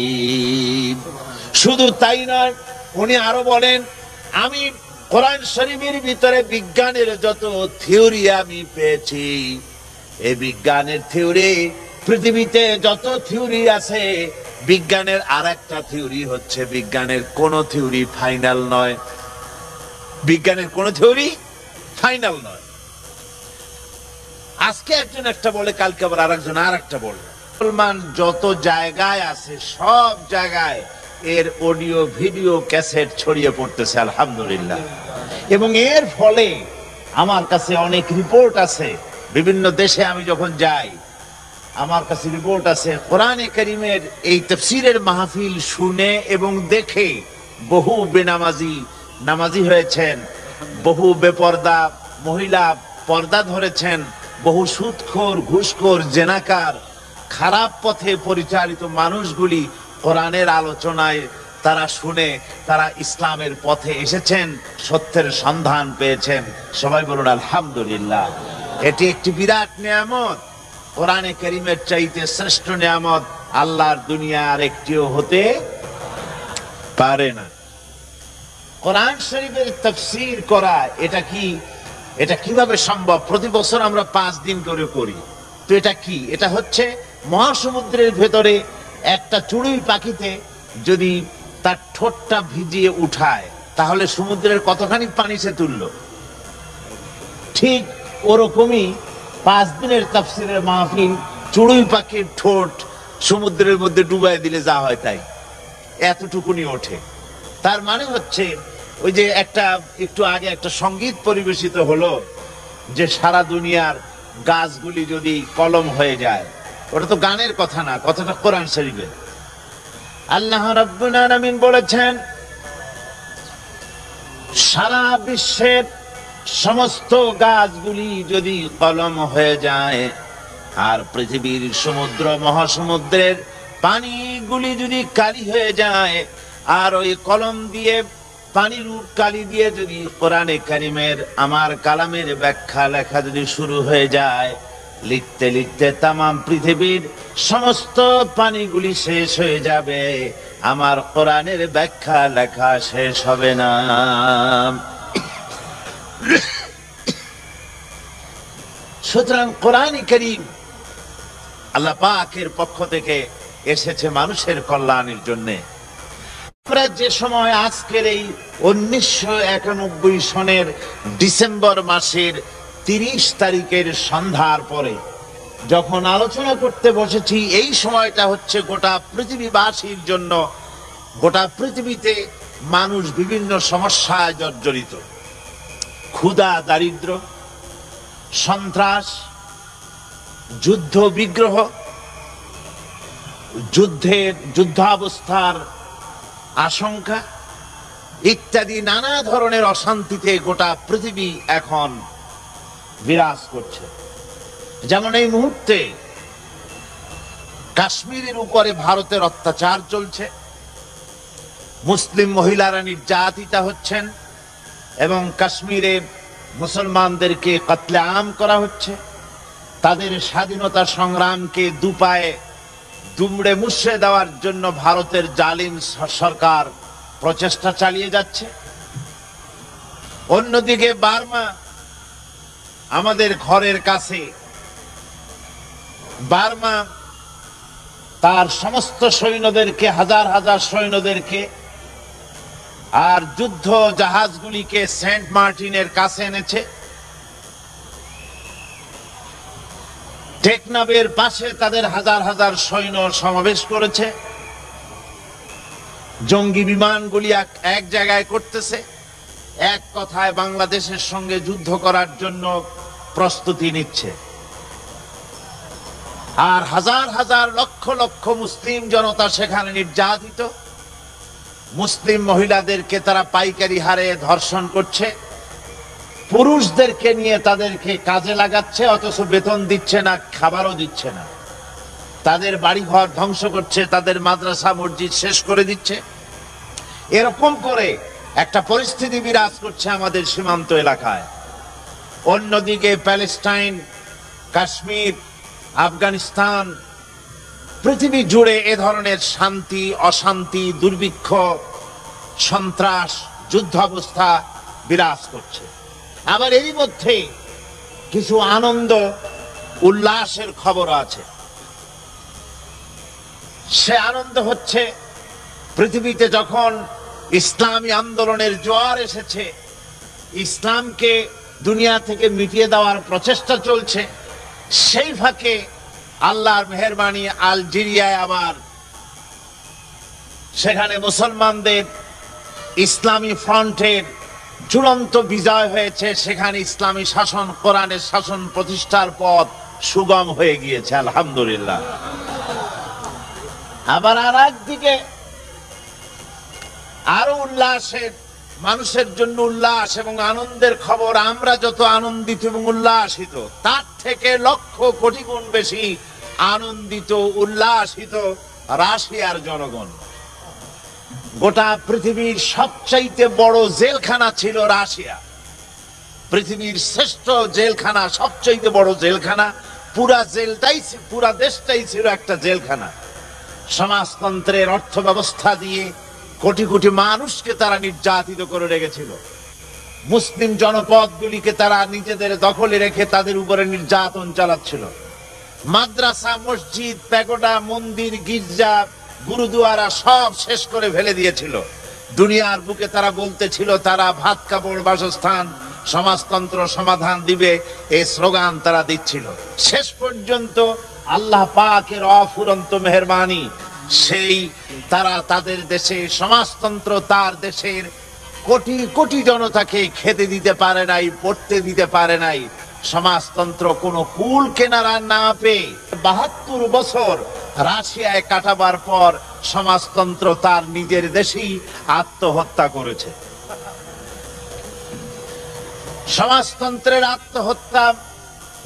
শুধু তাই নয়, উনি আরো বলেন, আমি কোরআন শরীফের ভিতরে বিজ্ঞানের যত থিওরি আমি পেয়েছি, এই বিজ্ঞানের থিওরি, পৃথিবীতে যত থিওরি আছে, বিজ্ঞানের আর একটা থিওরি হচ্ছে বিজ্ঞানের কোন থিওরি ফাইনাল নয়। বিজ্ঞানের কোন থিওরি ফাইনাল নয়। আজকে একজন একটা বলে, কালকে আবার আরেকজন আর একটা বলে। মুসলমান যত জায়গায় আছে সব জায়গায় এর অডিও ভিডিও ক্যাসেট ছড়িয়ে পড়তেছে আলহামদুলিল্লাহ। এবং এর ফলে আমার কাছে অনেক রিপোর্ট আছে, বিভিন্ন দেশে আমি যখন যাই আমার কাছে রিপোর্ট আছে, কোরআনে কারীমের এই তাফসীরের মাহফিল শুনে এবং দেখে বহু নামাজি হয়েছেন, বহু বেপর্দা মহিলা পর্দা ধরেছেন, বহু সুদখোর, ঘুষখোর, জেনাকার, খারাপ পথে পরিচালিত মানুষগুলি কোরআনের আলোচনায় তারা শুনে তারা ইসলামের পথে এসেছেন, সত্যের সন্ধান পেয়েছেন। সবাই বলুন আলহামদুলিল্লাহ। এটি একটি বিরাট নিয়ামত, কোরআনে কারীমের চাইতে শ্রেষ্ঠ নিয়ামত আল্লাহর দুনিয়া আর একটিও হতে পারে না। কোরআন শরীফের তাফসীর করা এটা কিভাবে সম্ভব? প্রতি বছর আমরা 5 দিন করে করি। তো এটা কি? এটা হচ্ছে মহাসমুদ্রের ভেতরে একটা চড়ুই পাখিতে যদি তার ঠোঁটটা ভিজিয়ে উঠায় তাহলে সমুদ্রের কতখানি পানি সে তুললো, ঠিক ওরকমই 5 দিনের তাফসীরের মাহফিল, চড়ুই পাখির ঠোঁট সমুদ্রের মধ্যে ডুবাই দিলে যা হয় তাই, এতটুকুনি ওঠে। তার মানে হচ্ছে ওই যে একটু আগে একটা সঙ্গীত পরিবেশিত হলো যে সারা দুনিয়ার গাছগুলি যদি কলম হয়ে যায়, ওটা তো গানের কথা না, কথাটা কোরআন শরীফে। আল্লাহ রাব্বুল আলামিন বলেছেন, সারা বিশ্বের সমস্ত গাছগুলি যদি কলম হয়ে যায় আর পৃথিবীর সমুদ্র মহাসমুদ্রের পানিগুলি যদি কালি হয়ে যায় আর ওই কলম দিয়ে পানির কালি দিয়ে যদি কোরআনে কারীমের আমার কালামের ব্যাখ্যা লেখা যদি শুরু হয়ে যায়, লিখতে লিখতে তামাম পৃথিবীর সমস্ত পানিগুলি শেষ হয়ে যাবে, আমার কোরআনের ব্যাখ্যা লেখা শেষ হবে না। সুতরাং কোরআনে কারীম আল্লাহ পাকের পক্ষ থেকে এসেছে মানুষের কল্যাণের জন্য। আমরা যে সময় আজকের এই 1991 সনের ডিসেম্বর মাসের 30 তারিখের সন্ধ্যার পরে যখন আলোচনা করতে বসেছি, এই সময়টা হচ্ছে গোটা পৃথিবীবাসীর জন্য। গোটা পৃথিবীতে মানুষ বিভিন্ন সমস্যায় জর্জরিত। ক্ষুধা, দারিদ্র, সন্ত্রাস, যুদ্ধ বিগ্রহ, যুদ্ধাবস্থার আশঙ্কা ইত্যাদি নানা ধরনের অশান্তিতে গোটা পৃথিবী এখন বিরাজ করছে। যেমন এই মুহূর্তে কাশ্মীরের উপরে ভারতের অত্যাচার চলছে, মুসলিম মহিলারা নির্যাতিত হচ্ছেন এবং কাশ্মীরে মুসলমানদেরকে কতলে আম করা হচ্ছে। তাদের স্বাধীনতা সংগ্রামকে দুপায়ে দুমড়ে মুছড়ে দেওয়ার জন্য ভারতের জালিম সরকার প্রচেষ্টা চালিয়ে যাচ্ছে। অন্যদিকে বার্মা, আমাদের ঘরের কাছে, বার্মা তার সমস্ত সৈন্যদেরকে, হাজার হাজার সৈন্যদেরকে আর যুদ্ধ জাহাজগুলিকে সেন্ট মার্টিনের কাছে এনেছে। টেকনাফের পাশে তাদের হাজার হাজার সৈন্য সমাবেশ করেছে। জঙ্গি বিমানগুলি এক জায়গায় করতেছে। এক কথায় বাংলাদেশের সঙ্গে যুদ্ধ করার জন্য প্রস্তুতি নিচ্ছে। আর হাজার হাজার লক্ষ লক্ষ মুসলিম জনতা সেখানে নির্যাতিত। মুসলিম মহিলাদেরকে তারা পাইকারি হারে ধর্ষণ করছে, পুরুষদেরকে নিয়ে তাদেরকে কাজে লাগাচ্ছে, অথচ বেতন দিচ্ছে না, খাবারও দিচ্ছে না। তাদের বাড়িঘর ধ্বংস করছে, তাদের মাদ্রাসা মসজিদ শেষ করে দিচ্ছে। এরকম করে একটা পরিস্থিতি বিরাজ করছে আমাদের সীমান্ত এলাকায়। অন্যদিকে প্যালেস্টাইন, কাশ্মীর, আফগানিস্তান, পৃথিবী জুড়ে এ ধরনের শান্তি, অশান্তি, দুর্ভিক্ষ, সন্ত্রাস, যুদ্ধাবস্থা বিরাজ করছে। আবার এরই মধ্যে কিছু আনন্দ উল্লাসের খবর আছে। সে আনন্দ হচ্ছে, পৃথিবীতে যখন ইসলামী আন্দোলনের জোয়ার এসেছে, ইসলামকে দুনিয়া থেকে মিটিয়ে দেওয়ার প্রচেষ্টা চলছে, সেই ফাঁকে আল্লাহর মেহেরবানি আলজেরিয়ায় আবার সেখানে মুসলমানদের ইসলামী ফ্রন্টের চূড়ান্ত বিজয় হয়েছে। সেখানে ইসলামী শাসন, কোরআনের শাসন প্রতিষ্ঠার পথ সুগম হয়ে গিয়েছে, আলহামদুলিল্লাহ। আবার আর একদিকে আরো উল্লাসের, মানুষের জন্য উল্লাস এবং আনন্দের খবর। আমরা যত আনন্দিত এবং উল্লাসিত, তার থেকে লক্ষ কোটি গুণ বেশি আনন্দিত, উল্লাসিত রাশিয়ার জনগণ। গোটা পৃথিবীর সবচাইতে বড় জেলখানা ছিল রাশিয়া। পৃথিবীর শ্রেষ্ঠ জেলখানা, সবচাইতে বড় জেলখানা। পুরা দেশটাই ছিল একটা জেলখানা। সমাজতন্ত্রের অর্থ ব্যবস্থা দিয়ে কোটি কোটি মানুষকে তারা নির্যাতিত করে রেখেছিল। মুসলিম জনপদগুলিকে তারা নিজেদের দখলে রেখে তাদের উপরে নির্যাতন চালাচ্ছিল। মাদ্রাসা, মসজিদ, প্যাগোডা, মন্দির, গির্জা, গুরুদুয়ারা সব শেষ করে ফেলে দিয়েছিল। দুনিয়ার বুকে তারা বলতেছিল তারা ভাত কাপড় বাসস্থান, সমাজতন্ত্র সমাধান দিবে, এই স্লোগান তারা দিচ্ছিল। শেষ পর্যন্ত আল্লাহ পাকের অফুরন্ত মেহেরবানি, সেই তারা তাদের দেশে সমাজতন্ত্র, তার দেশের কোটি কোটি জনতাকে খেতে দিতে পারে নাই, পড়তে দিতে পারে নাই। সমাজতন্ত্র কোনো কুল কেনারা না পেয়ে 72 বছর রাশিয়ায় কাটাবার পর সমাজতন্ত্র তার নিজের দেশেই আত্মহত্যা করেছে। সমাজতন্ত্রের আত্মহত্যা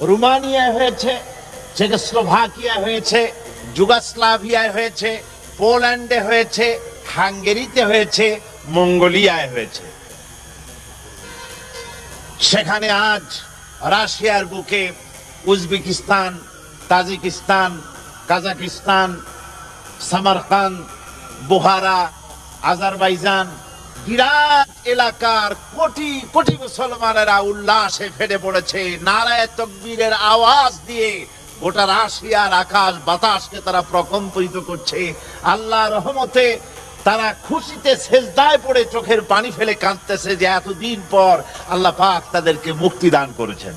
রোমানিয়ায় হয়েছে, চেকোস্লোভাকিয়া হয়েছে, যুগোস্লাভিয়ায় হয়েছে, পোল্যান্ডে হয়েছে, হাঙ্গেরিতে হয়েছে, মঙ্গোলিয়ায় হয়েছে। সেখানে আজ রাশিয়ার বুকে Uzbekistan, Tajikistan, Kazakhstan, Samarkand, বুহারা, Azerbaijan, বিরাট এলাকার কোটি কোটি মুসলমানেরা উল্লাসে ফেটে পড়েছে। নারায়ে তাকবীরের আওয়াজ দিয়ে গোটা রাশিয়ার আকাশ বাতাসকে তারা প্রকম্পিত করছে। আল্লাহর রহমতে তারা খুশিতে সেজদায় পড়ে চোখের পানি ফেলে কাঁদতেছে যে এতদিন পর আল্লাহ পাক তাদেরকে মুক্তি দান করেছেন।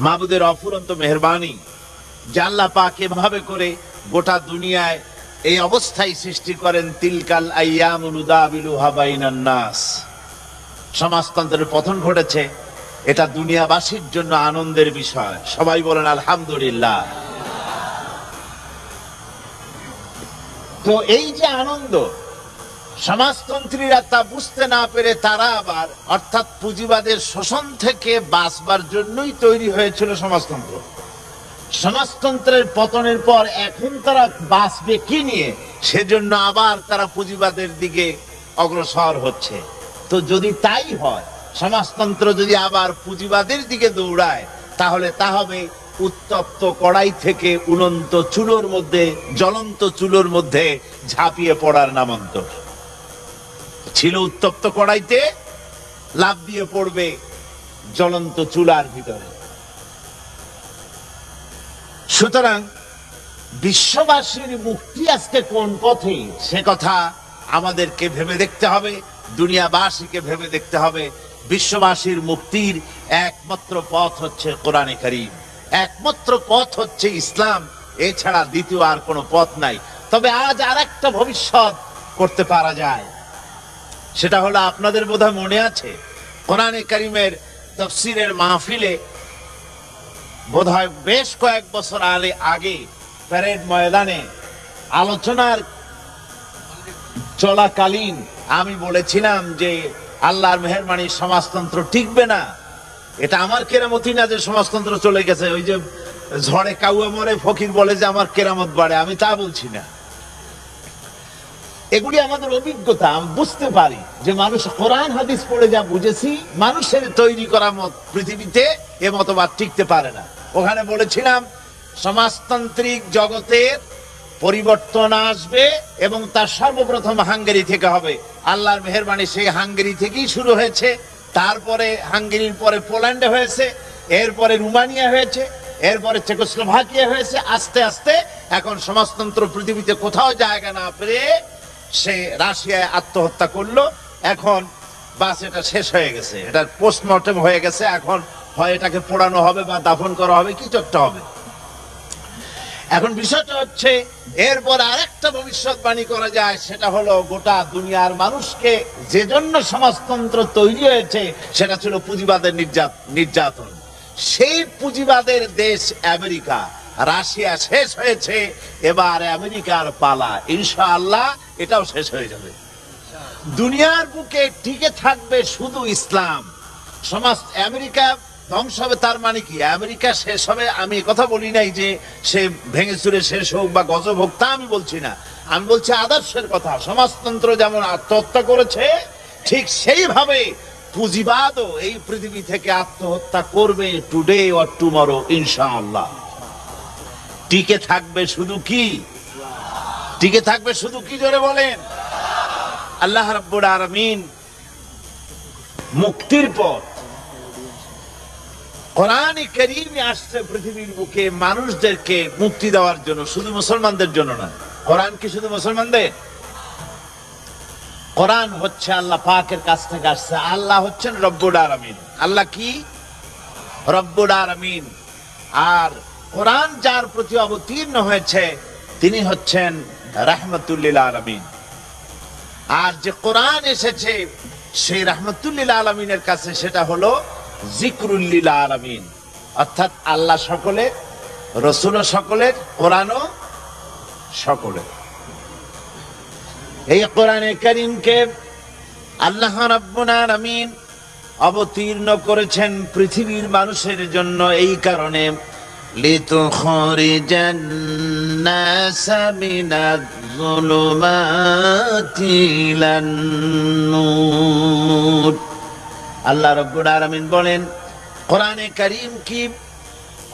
মাবুদের অফুরন্ত মেহেরবানি যে আল্লাহ পাক এভাবে করে গোটা দুনিয়ায় এই অবস্থায় সৃষ্টি করেন। তিলকাল আইয়ামু নুদাবিলুহা বাইনান নাস, সমাজতন্ত্রের পতন ঘটেছে, এটা দুনিয়াবাসীর জন্য আনন্দের বিষয়। সবাই বলেন আলহামদুলিল্লাহ। তো এই যে আনন্দ, সমাজতন্ত্রীরা তা বুঝতে না পেরে তারা আবার অর্থাৎ পুঁজিবাদের শোষণ থেকে বাঁচবার জন্যই তৈরি হয়েছিল সমাজতন্ত্র। সমাজতন্ত্রের পতনের পর এখন তারা বাঁচবে কি নিয়ে, সেজন্য আবার তারা পুঁজিবাদের দিকে অগ্রসর হচ্ছে। তো যদি তাই হয়, সমাজতন্ত্র যদি আবার পুঁজিবাদের দিকে দৌড়ায়, তাহলে তা হবে উত্তপ্ত কড়াই থেকে উলন্ত চুলোর মধ্যে, জ্বলন্ত চুলোর মধ্যে ঝাঁপিয়ে পড়ার নামান্তর। ছিল উত্তপ্ত কড়াইতে, লাফ দিয়ে পড়বে জ্বলন্ত চুলার ভিতরে। সুতরাং বিশ্ববাসীর মুক্তি আজকে কোন পথে, সে কথা আমাদেরকে ভেবে দেখতে হবে, দুনিয়াবাসীকে ভেবে দেখতে হবে। বিশ্ববাসীর মুক্তির একমাত্র পথ হচ্ছে কোরআনে কারীম, একমাত্র পথ হচ্ছে ইসলাম, এছাড়া দ্বিতীয় আর কোনো পথ নাই। তবে আজ আর একটা ভবিষ্যৎ করতে পারা যায়, সেটা হলো আপনাদের বোধহয় মনে আছে কোরআনে কারীমের তাফসীরের মাহফিলে বোধহয় বেশ কয়েক বছর আগে প্যারেড ময়দানে আলোচনার চলাকালীন আমি বলেছিলাম যে আল্লাহর মেহেরবানি সমাজতন্ত্র টিকবে না। এটা আমার কেরামতি না যে সমাজতন্ত্র চলে গেছে, ওই যে ঝড়ে কাউয়া মরে ফকির বলে যে আমার কেরামত বাড়ে, আমি তা বলছি না। এগুলি আমাদের অভিজ্ঞতা, আমি বুঝতে পারি যে মানুষ কোরআন হাদিস পড়ে যা বুঝেছি, মানুষের তৈরি করা মত পৃথিবীতে এ মতবাদ টিকতে পারে না। ওখানে বলেছিলাম সমাজতান্ত্রিক জগতের পরিবর্তন আসবে এবং তার সর্বপ্রথম হাঙ্গেরি থেকে হবে। আল্লাহর মেহেরবানি সেই হাঙ্গেরি থেকেই শুরু হয়েছে, তারপরে হাঙ্গেরির পরে পোল্যান্ডে হয়েছে, এরপরে রোমানিয়া হয়েছে, এরপরে চেকোস্লোভাকিয়া হয়েছে। আস্তে আস্তে এখন সমাজতন্ত্র পৃথিবীতে কোথাও জায়গা না পেরে সে রাশিয়ায় আত্মহত্যা করলো। এখন বাস এটা শেষ হয়ে গেছে, এটার পোস্টমর্টেম হয়ে গেছে। এখন হয় এটাকে পোড়ানো হবে বা দাফন করা হবে, কিছু একটা হবে। এখন বিষয়টা হচ্ছে এরপর আরেকটা ভবিষ্যৎবাণী করা যায়, সেটা হলো গোটা দুনিয়ার মানুষকে যে জন্য সমাজতন্ত্র তৈরি হয়েছে সেটা ছিল পুঁজিবাদের নির্যাতন। সেই পুঁজিবাদের দেশ আমেরিকা, রাশিয়া শেষ হয়েছে, এবার আমেরিকার পালা। ইনশাআল্লাহ এটাও শেষ হয়ে যাবে। দুনিয়ার বুকে টিকে থাকবে শুধু ইসলাম। সমাজ আমেরিকা ধ্বংস হবে তার মানে কি আমেরিকা শেষ হবে? আমি কথা বলি নাই যে সে ভেঙে চুরে শেষ হোক বা গজব হোক, তা আমি বলছি না। আমি বলছি আদর্শের কথা। সমাজতন্ত্র যেমন আত্মহত্যা করেছে, ঠিক সেইভাবে পুঁজিবাদও এই পৃথিবী থেকে আত্মহত্যা করবে, টুডে অর টুমরো ইনশাআল্লাহ। টিকে থাকবে শুধু কি? টিকে থাকবে শুধু কি? জোরে বলেন। আল্লাহ রাব্বুল আলামিন মুক্তির পথ কোরআনে কারীমে আসছে পৃথিবীর বুকে মানুষদেরকে মুক্তি দেওয়ার জন্য, শুধু মুসলমানদের জন্য না। কোরআন কি শুধু মুসলমানদের? কোরআন হচ্ছে আল্লাহ পাকের কাছ থেকে আসছে। আল্লাহ হচ্ছেন রব্বুল আলামিন। আল্লাহ কি? রব্বুল আলামিন। আর কোরআন যার প্রতি অবতীর্ণ হয়েছে তিনি হচ্ছেন রাহমাতুল লিল আলামিন। আর যে কোরআন এসেছে সেই রাহমাতুল লিল আলামিনের কাছে, সেটা হলো জিকরুল লিল আলামিন, অর্থাৎ আল্লাহ সকলের, রাসূলও সকলের, কোরআনও সকলের। এই কোরআনে কারীমকে আল্লাহ রাব্বুল আলামিন অবতীর্ণ করেছেন পৃথিবীর মানুষের জন্য। এই কারণে লিতুখরিজান নাসা মিনাজ-যুলুমাতি ইলান নূর। আল্লাহ রাব্বুল আলামিন বলেন কোরআনে কারীম কি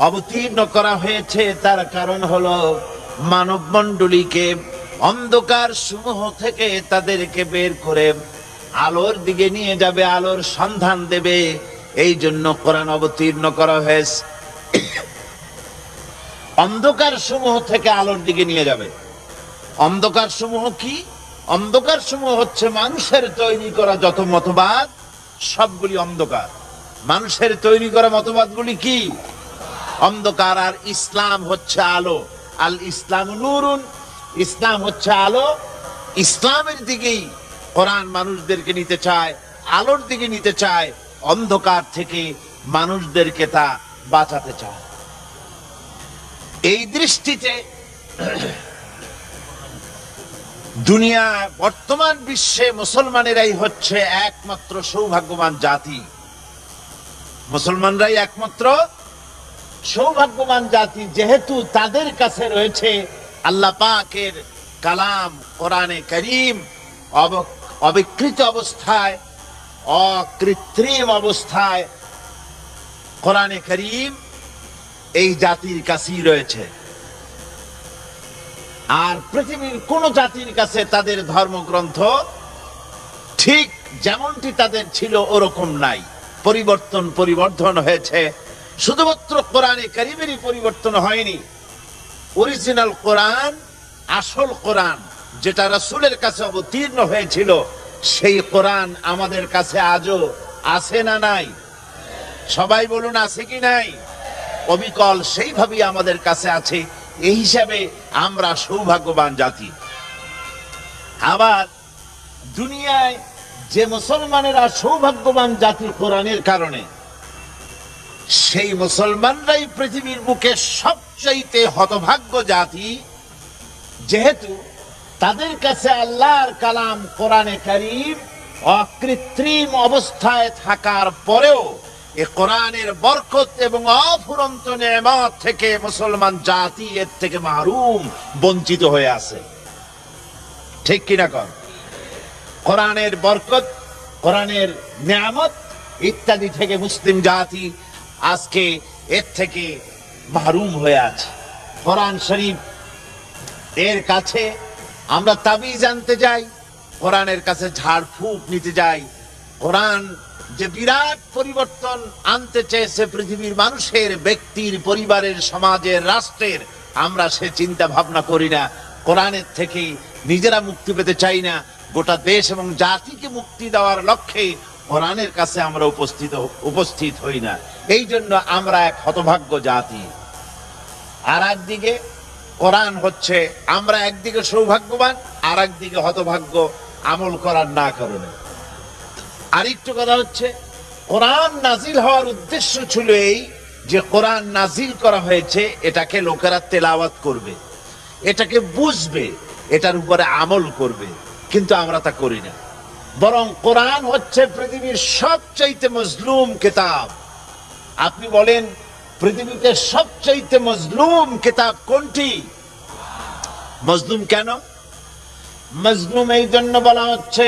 অবতীর্ণ করা হয়েছে তার কারণ হলো মানব মণ্ডলীকে অন্ধকার সমূহ থেকে তাদেরকে বের করে আলোর দিকে নিয়ে যাবে, আলোর সন্ধান দেবে। এই জন্য কোরআন অবতীর্ণ করা হয়েছে। অন্ধকার সমূহ থেকে আলোর দিকে নিয়ে যাবে। অন্ধকার সমূহ কি? অন্ধকার সমূহ হচ্ছে মানুষের তৈরি করা যত মতবাদ, সবগুলি অন্ধকার। মানুষের তৈরি করা মতবাদগুলি কি? অন্ধকার। আর ইসলাম হচ্ছে আলো। আল ইসলাম নূরুন, ইসলাম হচ্ছে আলো। ইসলামের দিকেই কোরআন মানুষদেরকে নিতে চায়, আলোর দিকে নিতে চায়, অন্ধকার থেকে মানুষদেরকে তা বাঁচাতে চায়। এই দৃষ্টিতে দুনিয়া বর্তমান বিশ্বে মুসলমানেরাই হচ্ছে একমাত্র সৌভাগ্যবান জাতি। মুসলমানরাই একমাত্র সৌভাগ্যবান জাতি, যেহেতু তাদের কাছে রয়েছে আল্লাহ পাকের কালাম কোরআনে কারীম, অবিকৃত অবস্থায়, অকৃত্রিম অবস্থায় কোরআনে কারীম এই জাতির কাছেই রয়েছে। আর পৃথিবীর কোন জাতির কাছে তাদের ধর্মগ্রন্থ ঠিক যেমনটি তাদের ছিল ওরকম নাই। পরিবর্তন হয়েছে। শুধুমাত্র কোরআনে কারীমেরই পরিবর্তন হয়নি। অরিজিনাল কোরআন, আসল কোরআন যেটা রাসূলের কাছে অবতীর্ণ হয়েছিল, সেই কোরআন আমাদের কাছে আজও আছে না নাই? সবাই বলুন, আছে কি নাই? অবিকল সেইভাবেই আমাদের কাছে আছে। এই হিসাবে আমরা সৌভাগ্যবান জাতি। আবার দুনিয়ায় যে মুসলমানেরা সৌভাগ্যবান জাতি কোরআনের কারণে, সেই মুসলমানরাই পৃথিবীর বুকে সবচাইতে হতভাগ্য জাতি, যেহেতু তাদের কাছে আল্লাহর কালাম কোরআনে কারীম অকৃত্রিম অবস্থায় থাকার পরেও এ কোরআনের বরকত এবং অফুরন্ত নেয়ামত থেকে মুসলমান জাতি এর থেকে মাহরুম, বঞ্চিত হয়ে আছে। ঠিক কিনা কর? কোরআনের বরকত, কোরআনের নেয়ামত ইত্যাদি থেকে মুসলিম জাতি আজকে এর থেকে মাহরুম হয়ে আছে। কোরআন শরীফ এর কাছে আমরা তাবিজ আনতে যাই, কোরআনের কাছে ঝাড়ফুঁক নিতে যাই। কোরআন যে বিরাট পরিবর্তন আনতে চেয়েছে পৃথিবীর মানুষের, ব্যক্তির, পরিবারের, সমাজের, রাষ্ট্রের, আমরা সে চিন্তা ভাবনা করি না। কোরআনের থেকে নিজেরা মুক্তি পেতে চাই না, গোটা দেশ এবং জাতিকে মুক্তি দেওয়ার লক্ষ্যে কোরআনের কাছে আমরা উপস্থিত হই না। এই জন্য আমরা এক হতভাগ্য জাতি। আর একদিকে কোরআন হচ্ছে, আমরা একদিকে সৌভাগ্যবান, আর একদিকে হতভাগ্য আমল করার না কারণে। আরেকটু কথা হচ্ছে, কোরআন নাজিল হওয়ার উদ্দেশ্য ছিল এই যে কোরআন নাজিল করা হয়েছে, এটাকে লোকেরা তেলাওয়াত করবে, এটাকে বুঝবে, এটার উপরে আমল করবে, কিন্তু আমরা তা করি না। বরং কোরআন হচ্ছে পৃথিবীর সবচাইতে মজলুম কিতাব। আপনি বলেন পৃথিবীতে সবচাইতে মজলুম কিতাব কোনটি? মজলুম কেন? মজলুম এই জন্য বলা হচ্ছে,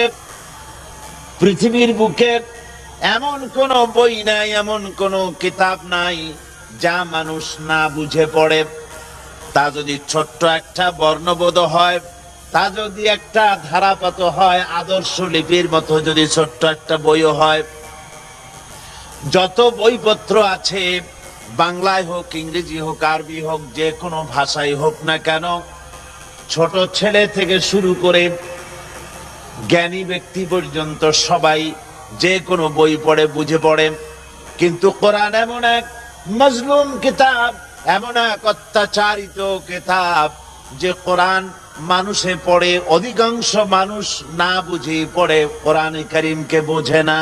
পৃথিবীর বুকে এমন কোন বই নাই, এমন কোন কিতাব নাই যা মানুষ না বুঝে পড়ে। তা যদি ছোট্ট একটা বর্ণবোধ হয়, তা যদি একটা ধারাপাত হয়, আদর্শ লিপির মতো যদি ছোট্ট একটা বইও হয়, যত বইপত্র আছে, বাংলায় হোক, ইংরেজি হোক, আরবি হোক, যে কোনো ভাষাই হোক না কেন, ছোট ছেলে থেকে শুরু করে জ্ঞানী ব্যক্তি পর্যন্ত সবাই যে কোনো বই পড়ে, বুঝে পড়ে। কিন্তু কোরআন এমন এক মজলুম কিতাব, এমন এক অত্যাচারিত কিতাব, যে কোরআন মানুষে পড়ে, অধিকাংশ মানুষ না বুঝে পড়ে, কোরআনে কারীমকে বোঝে না।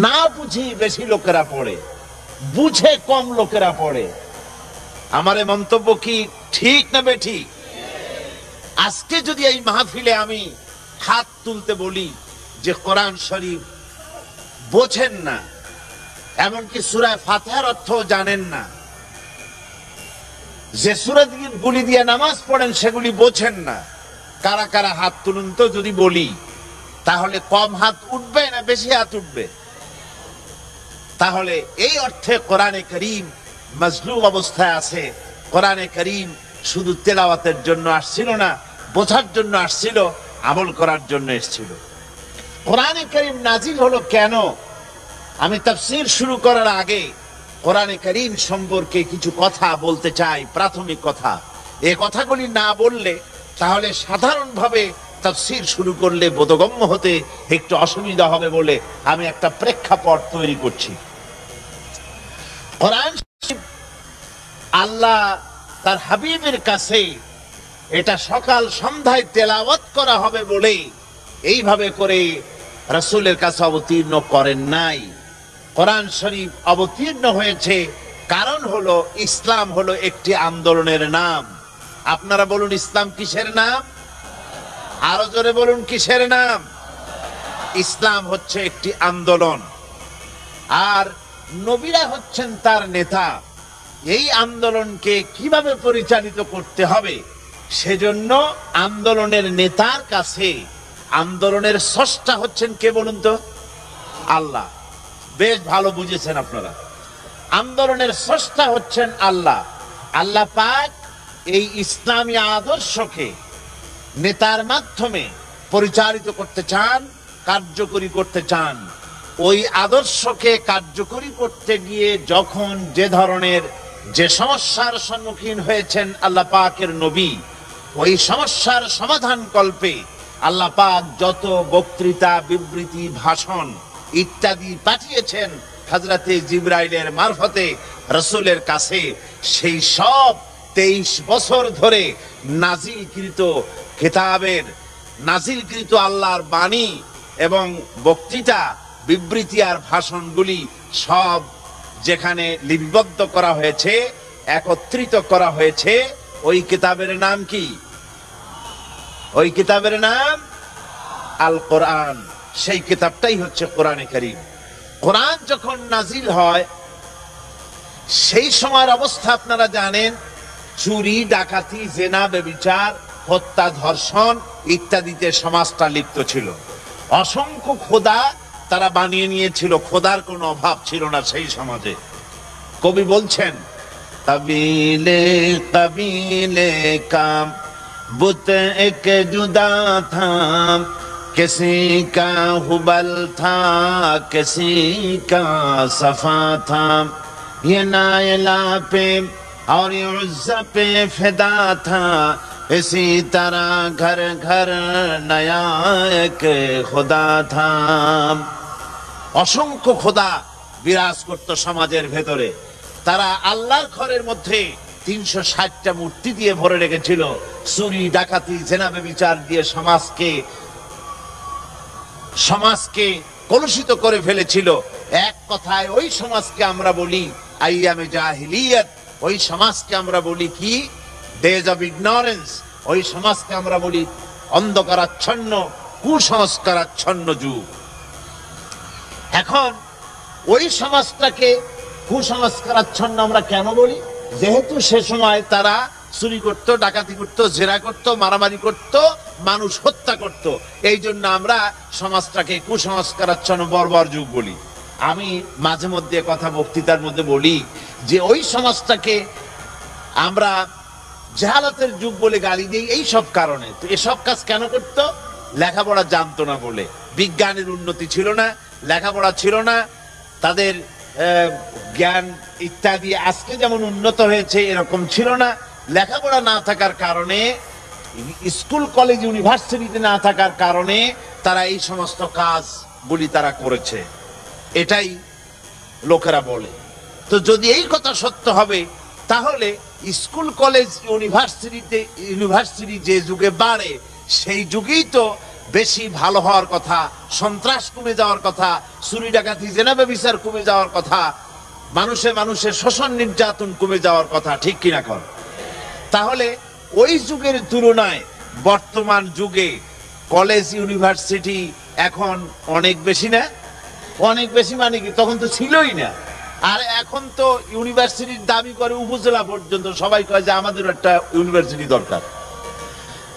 না বুঝি বেশি লোকেরা পড়ে, বুঝে কম লোকেরা পড়ে। আমার এই মন্তব্য কি ঠিক না বেঠিক? আজকে যদি এই মাহফিলে আমি হাত তুলতে বলি যে কোরআন শরীফ বোঝেন না, এমনকি সূরা ফাতিহার অর্থ জানেন না, যে সূরাগুলি দিয়ে নামাজ পড়েন সেগুলি বোঝেন না, কারা কারা হাত তুলুন তো যদি বলি, তাহলে কম হাত উঠবে না বেশি হাত উঠবে? তাহলে এই অর্থে কোরআনে কারীম মজলুম অবস্থায় আছে। কোরআনে কারীম শুধু তেলাওয়াতের জন্য আসছিল না, বোঝার জন্য আসছিল, আমল করার জন্য এসেছিল। কোরআনে কারীম নাজিল হলো কেন? আমি তাফসীর শুরু করার আগে কোরআনে কারীম সম্পর্কে কিছু কথা বলতে চাই, প্রাথমিক কথা। এই কথাগুলি না বললে তাহলে সাধারণভাবে তাফসীর শুরু করলে বোধগম্য হতে একটু অসুবিধা হবে বলে আমি একটা প্রেক্ষাপট তৈরি করছি। কোরআন শরীফ আল্লাহ তার হাবিবের কাছে এটা সকাল সন্ধ্যায় তেলাওয়াত করা হবে বলে এইভাবে করে রাসূলের কাছে অবতীর্ণ করেন নাই। কোরআন শরীফ অবতীর্ণ হয়েছে কারণ হলো ইসলাম হলো একটি আন্দোলনের নাম। আপনারা বলুন ইসলাম কিসের নাম? আরো জোরে বলুন কিসের নাম? ইসলাম হচ্ছে একটি আন্দোলন, আর নবীরা হচ্ছেন তার নেতা। এই আন্দোলনকে কিভাবে পরিচালিত করতে হবে সেজন্য আন্দোলনের নেতার কাছে আন্দোলনের স্রষ্টা হচ্ছেন কে বলুন তো? আল্লাহ। বেশ ভালো বুঝেছেন আপনারা। আন্দোলনের স্রষ্টা হচ্ছেন আল্লাহ। আল্লাহ পাক এই ইসলামী আদর্শকে নেতার মাধ্যমে পরিচালিত করতে চান, কার্যকরী করতে চান। ওই আদর্শকে কার্যকরী করতে গিয়ে যখন যে সমস্যার সম্মুখীন হয়েছেন আল্লাহ পাকের নবী, ওই সমস্যার সমাধান কল্পে আল্লাহ পাক যত বক্তৃতা, বিবৃতি, ভাষণ ইত্যাদি পাঠিয়েছেন হযরতে জিবরাইলের মারফতে রাসূলের কাছে, সেই সব 23 বছর ধরে নাজিলকৃত কিতাবের, নাজিলকৃত আল্লাহর বাণী এবং বক্তৃতা, বিবৃতি আর ভাষণগুলি সব যেখানে লিপিবদ্ধ করা হয়েছে, একত্রিত করা হয়েছে, ওই কিতাবের নাম কি? ওই কিতাবের নাম আল কোরআন। সেই কিতাবটাই হচ্ছে কোরআনে কারীম। কোরআন যখন নাজিল হয় সেই সময়ের অবস্থা আপনারা জানেন। চুরি, ডাকাতি, জেনা, ব্যভিচার, হত্যা, ধর্ষণ ইত্যাদিতে সমাজটা লিপ্ত ছিল। অসংখ্য খোদা তারা বানিয়ে নিয়েছিল, খোদার কোনো অভাব ছিল না সেই সমাজে। কবি বলছেন, কবিলে কবিলে কাম বুত এক জুদা থা, किसी का हुबल था किसी का सफा था, ये नायला पे और ये उज़्ज़ा पे फिदा था, इसी तरह घर घर नया एक खुदा था। অসংখ্য খোদা বিরাজ করত সমাজের ভেতরে। তারা আল্লাহর ঘরের মধ্যে 360টা মূর্তি দিয়ে ভরে রেখেছিল। চুরি, ডাকাতি, জেনা, ব্যভিচার দিয়ে সমাজকে কলুষিত করে ফেলেছিল। এক কথায় ওই সমাজকে আমরা বলি আইয়ামে জাহিলিয়াত। ওই সমাজকে আমরা বলি কি? Days of ignorance. ওই সমাজকে আমরা বলি অন্ধকারাচ্ছন্ন, কুসংস্কারাচ্ছন্ন যুগ। এখন ওই সমাজটাকে কুসংস্কারাচ্ছন্ন আমরা কেন বলি? যেহেতু সে সময় তারা চুরি করত, ডাকাতি করত, জেরা করত, মারামারি করত, মানুষ হত্যা করত। এই জন্য আমরা সমাজটাকে কুসংস্কারাচ্ছন্ন বর্বর যুগ বলি। আমি মাঝে মধ্যে কথা বক্তৃতার মধ্যে বলি যে ওই সমাজটাকে আমরা জাহালাতের যুগ বলে গালি দিই এই সব কারণে। তো এসব কাজ কেন করত? লেখাপড়া জানতো না বলে। বিজ্ঞানের উন্নতি ছিল না, লেখাপড়া ছিল না, তাদের জ্ঞান ইত্যাদি আজকে যেমন উন্নত হয়েছে এরকম ছিল না। লেখাপড়া না থাকার কারণে, স্কুল কলেজ ইউনিভার্সিটিতে না থাকার কারণে তারা এই সমস্ত কাজগুলি তারা করেছে, এটাই লোকেরা বলে। তো যদি এই কথা সত্য হবে তাহলে স্কুল কলেজ ইউনিভার্সিটি যে যুগে বাড়ে সেই যুগেই তো বেশি ভালো হওয়ার কথা, সন্ত্রাস কমে যাওয়ার কথা, চুরি ডাকাতি জেনা ব্যভিচার কমে যাওয়ার কথা, মানুষের শোষণ নির্যাতন কমে যাওয়ার কথা, ঠিক কিনা কর? তাহলে ওই যুগের তুলনায় বর্তমান যুগে কলেজ ইউনিভার্সিটি এখন অনেক বেশি না? অনেক বেশি মানে কি? তখন তো ছিলই না। আর এখন তো ইউনিভার্সিটির দাবি করে উপজেলা পর্যন্ত। সবাই কয় যে আমাদের একটা ইউনিভার্সিটি দরকার।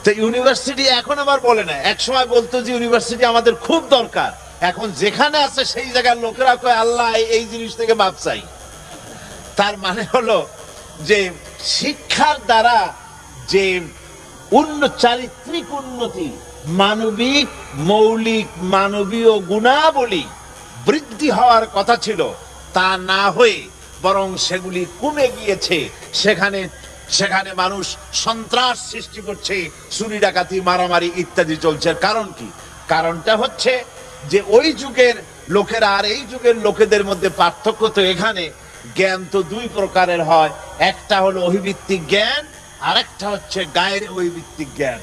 তো ইউনিভার্সিটি এখন আবার বলে না। এক সময় বলতো যে ইউনিভার্সিটি আমাদের খুব দরকার। এখন যেখানে আছে সেই জায়গার লোকেরা কয় আল্লাহ এই জিনিস থেকে মাপ চাই। তার মানে হলো যে শিক্ষার দ্বারা যে চারিত্রিক উন্নতি, মানবিক মৌলিক মানবীয় গুণাবলী বৃদ্ধি হওয়ার কথা ছিল তা না হয়ে বরং সেগুলি কমে গিয়েছে। সেখানে সেখানে মানুষ সন্ত্রাস সৃষ্টি করছে, চুরি ডাকাতি মারামারি ইত্যাদি চলছে। কারণ কি? কারণটা হচ্ছে যে ওই যুগের লোকেরা আর এই যুগের লোকেদের মধ্যে পার্থক্য তো এখানে, জ্ঞান তো দুই প্রকারের হয়, একটা হলো অভিভিত্তিক জ্ঞান, আর একটা হচ্ছে গায়ের অভিভিত্তিক জ্ঞান।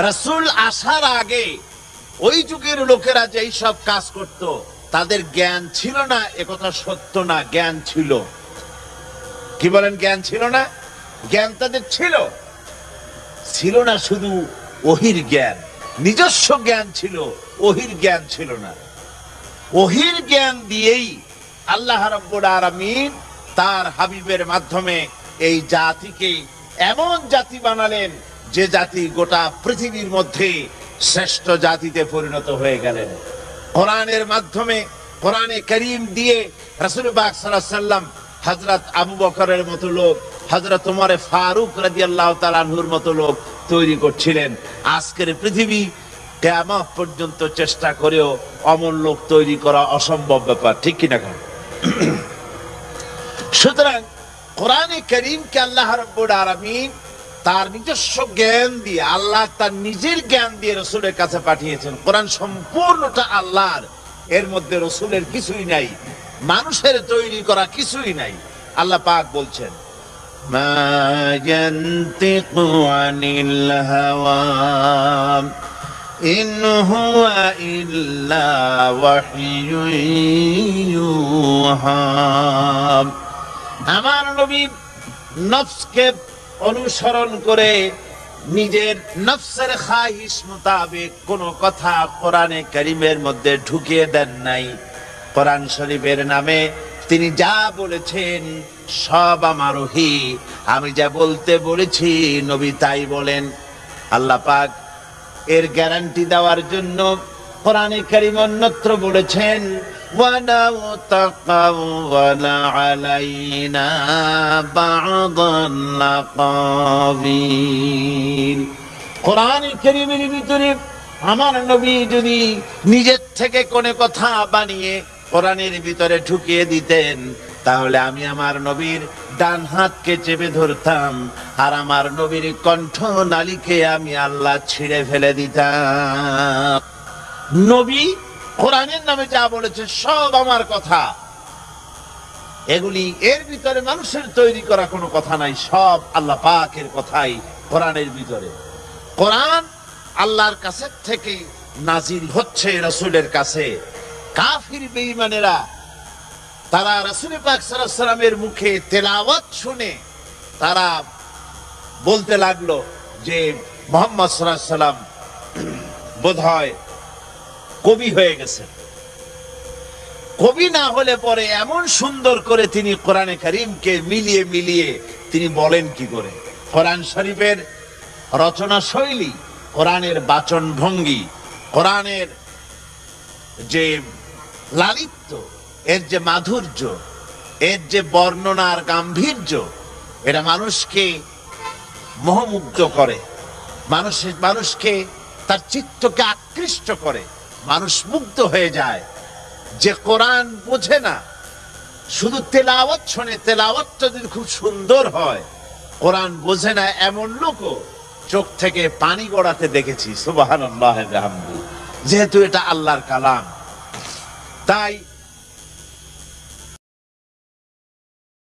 রাসূল আসার আগে ওই যুগের লোকেরা যেই সব কাজ করত তাদের জ্ঞান ছিল না, একথা সত্য না, জ্ঞান ছিল। কি বলেন? জ্ঞান ছিল না? জ্ঞান তাদের ছিল, ছিল না শুধু ওহির জ্ঞান, নিজস্ব জ্ঞান ছিল, ওহির জ্ঞান ছিল না। ওহির জ্ঞান দিয়েই আল্লাহ রাব্বুল আলামিন তার হাবিবের মাধ্যমে এই জাতিকে এমন জাতি বানালেন যে জাতি গোটা পৃথিবীর মধ্যে শ্রেষ্ঠ জাতিতে পরিণত হয়ে গেলেন। কোরআনের মাধ্যমে, কোরআনে কারীম দিয়ে রাসূল পাক সাল্লাল্লাহু আলাইহি ওয়াসাল্লাম হযরত আবু বকরের মতো লোক, হযরত ওমর ফারুক রাদিয়াল্লাহু তাআলা আনহুর মতো লোক তৈরি করছিলেন। আজকের পৃথিবী কিয়ামত পর্যন্ত চেষ্টা করেও অমন লোক তৈরি করা অসম্ভব ব্যাপার, ঠিক কিনা? সুতরাং কোরআনে কারীমকে আল্লাহ রাব্বুল আলামিন তার নিজস্ব জ্ঞান দিয়ে, আল্লাহ তার নিজের জ্ঞান দিয়ে রাসূলের কাছে পাঠিয়েছেন। কোরআন সম্পূর্ণটা আল্লাহর, এর মধ্যে রাসূলের কিছুই নাই, মানুষের তৈরি করা কিছুই নাই। আল্লাহ পাক বলছেন, মা ইয়ানতিকু আনিল হাওয়া ইন হুয়া ইল্লা ওয়াহয়ুন ইউহা। আমার নবী নফসকে অনুসরণ করে নিজের নফসের খাহিশ মোতাবেক কোন কথা কোরআনে কারীমের মধ্যে ঢুকিয়ে দেন নাই। কোরআন শরীফের নামে তিনি যা বলেছেন সব আমার ওহী, আমি যা বলতে বলেছি নবী তাই বলেন। আল্লাহ পাক এর গ্যারান্টি দেওয়ার জন্য কোরআনে কারীম অন্যত্র বলেছেন, ওয়ালাউ তাকাওয়ালা আলাইনা বা'দাল আকাবিল। কোরআনে কারীমের ভিতরে আমার নবী যদি নিজের থেকে কোনো কথা বানিয়ে কোরআনের ভিতরে ঢুকিয়ে দিতেন, তাহলে আমি আমার নবীর ডান হাতকে চেপে ধরতাম, আর আমার নবীর কণ্ঠ নালীকে আমি আল্লাহ ছিঁড়ে ফেলে দিতাম। নবী কোরআনের নামে যা বলেছে সব আমার কথা, এগুলি এর ভিতরে মানুষের তৈরি করা কোনো কথা নাই, সব আল্লাহ পাকের কথাই কোরআনের ভিতরে। কোরআন আল্লাহর কাছে থেকে নাজিল হচ্ছে রাসূলের কাছে। কাফির বেঈমানেরা তারা রাসূল পাক সাল্লাল্লাহু আলাইহি ওয়াসাল্লামের মুখে তেলাওয়াত শুনে তারা বলতে লাগলো যে মুহাম্মদ সাল্লাল্লাহু আলাইহি ওয়াসাল্লাম বোধহয় কবি হয়ে গেছেন। কবি না হলে পরে এমন সুন্দর করে তিনি কোরআনে কারীমকে মিলিয়ে মিলিয়ে তিনি বলেন কি করে? কোরআন শরীফের রচনা শৈলী, কোরআনের বাচন ভঙ্গি, কোরআনের যে লালিত্য, এর যে মাধুর্য, এর যে বর্ণনার গাম্ভীর্য, এটা মানুষকে মোহমুগ্ধ করে, মানুষকে তার চিত্তকে আকৃষ্ট করে, মানুষ মুগ্ধ হয়ে যায়। যে কোরআন বোঝে না, শুধু তেলাওয়াত শোনে, তেলাওয়াতটা যদি খুব সুন্দর হয়, কোরআন বোঝে না এমন লোকও চোখ থেকে পানি গড়াতে দেখেছি। সুবহানাল্লাহ ওয়া বিহামদিহি, যেহেতু এটা আল্লাহর কালাম। তাই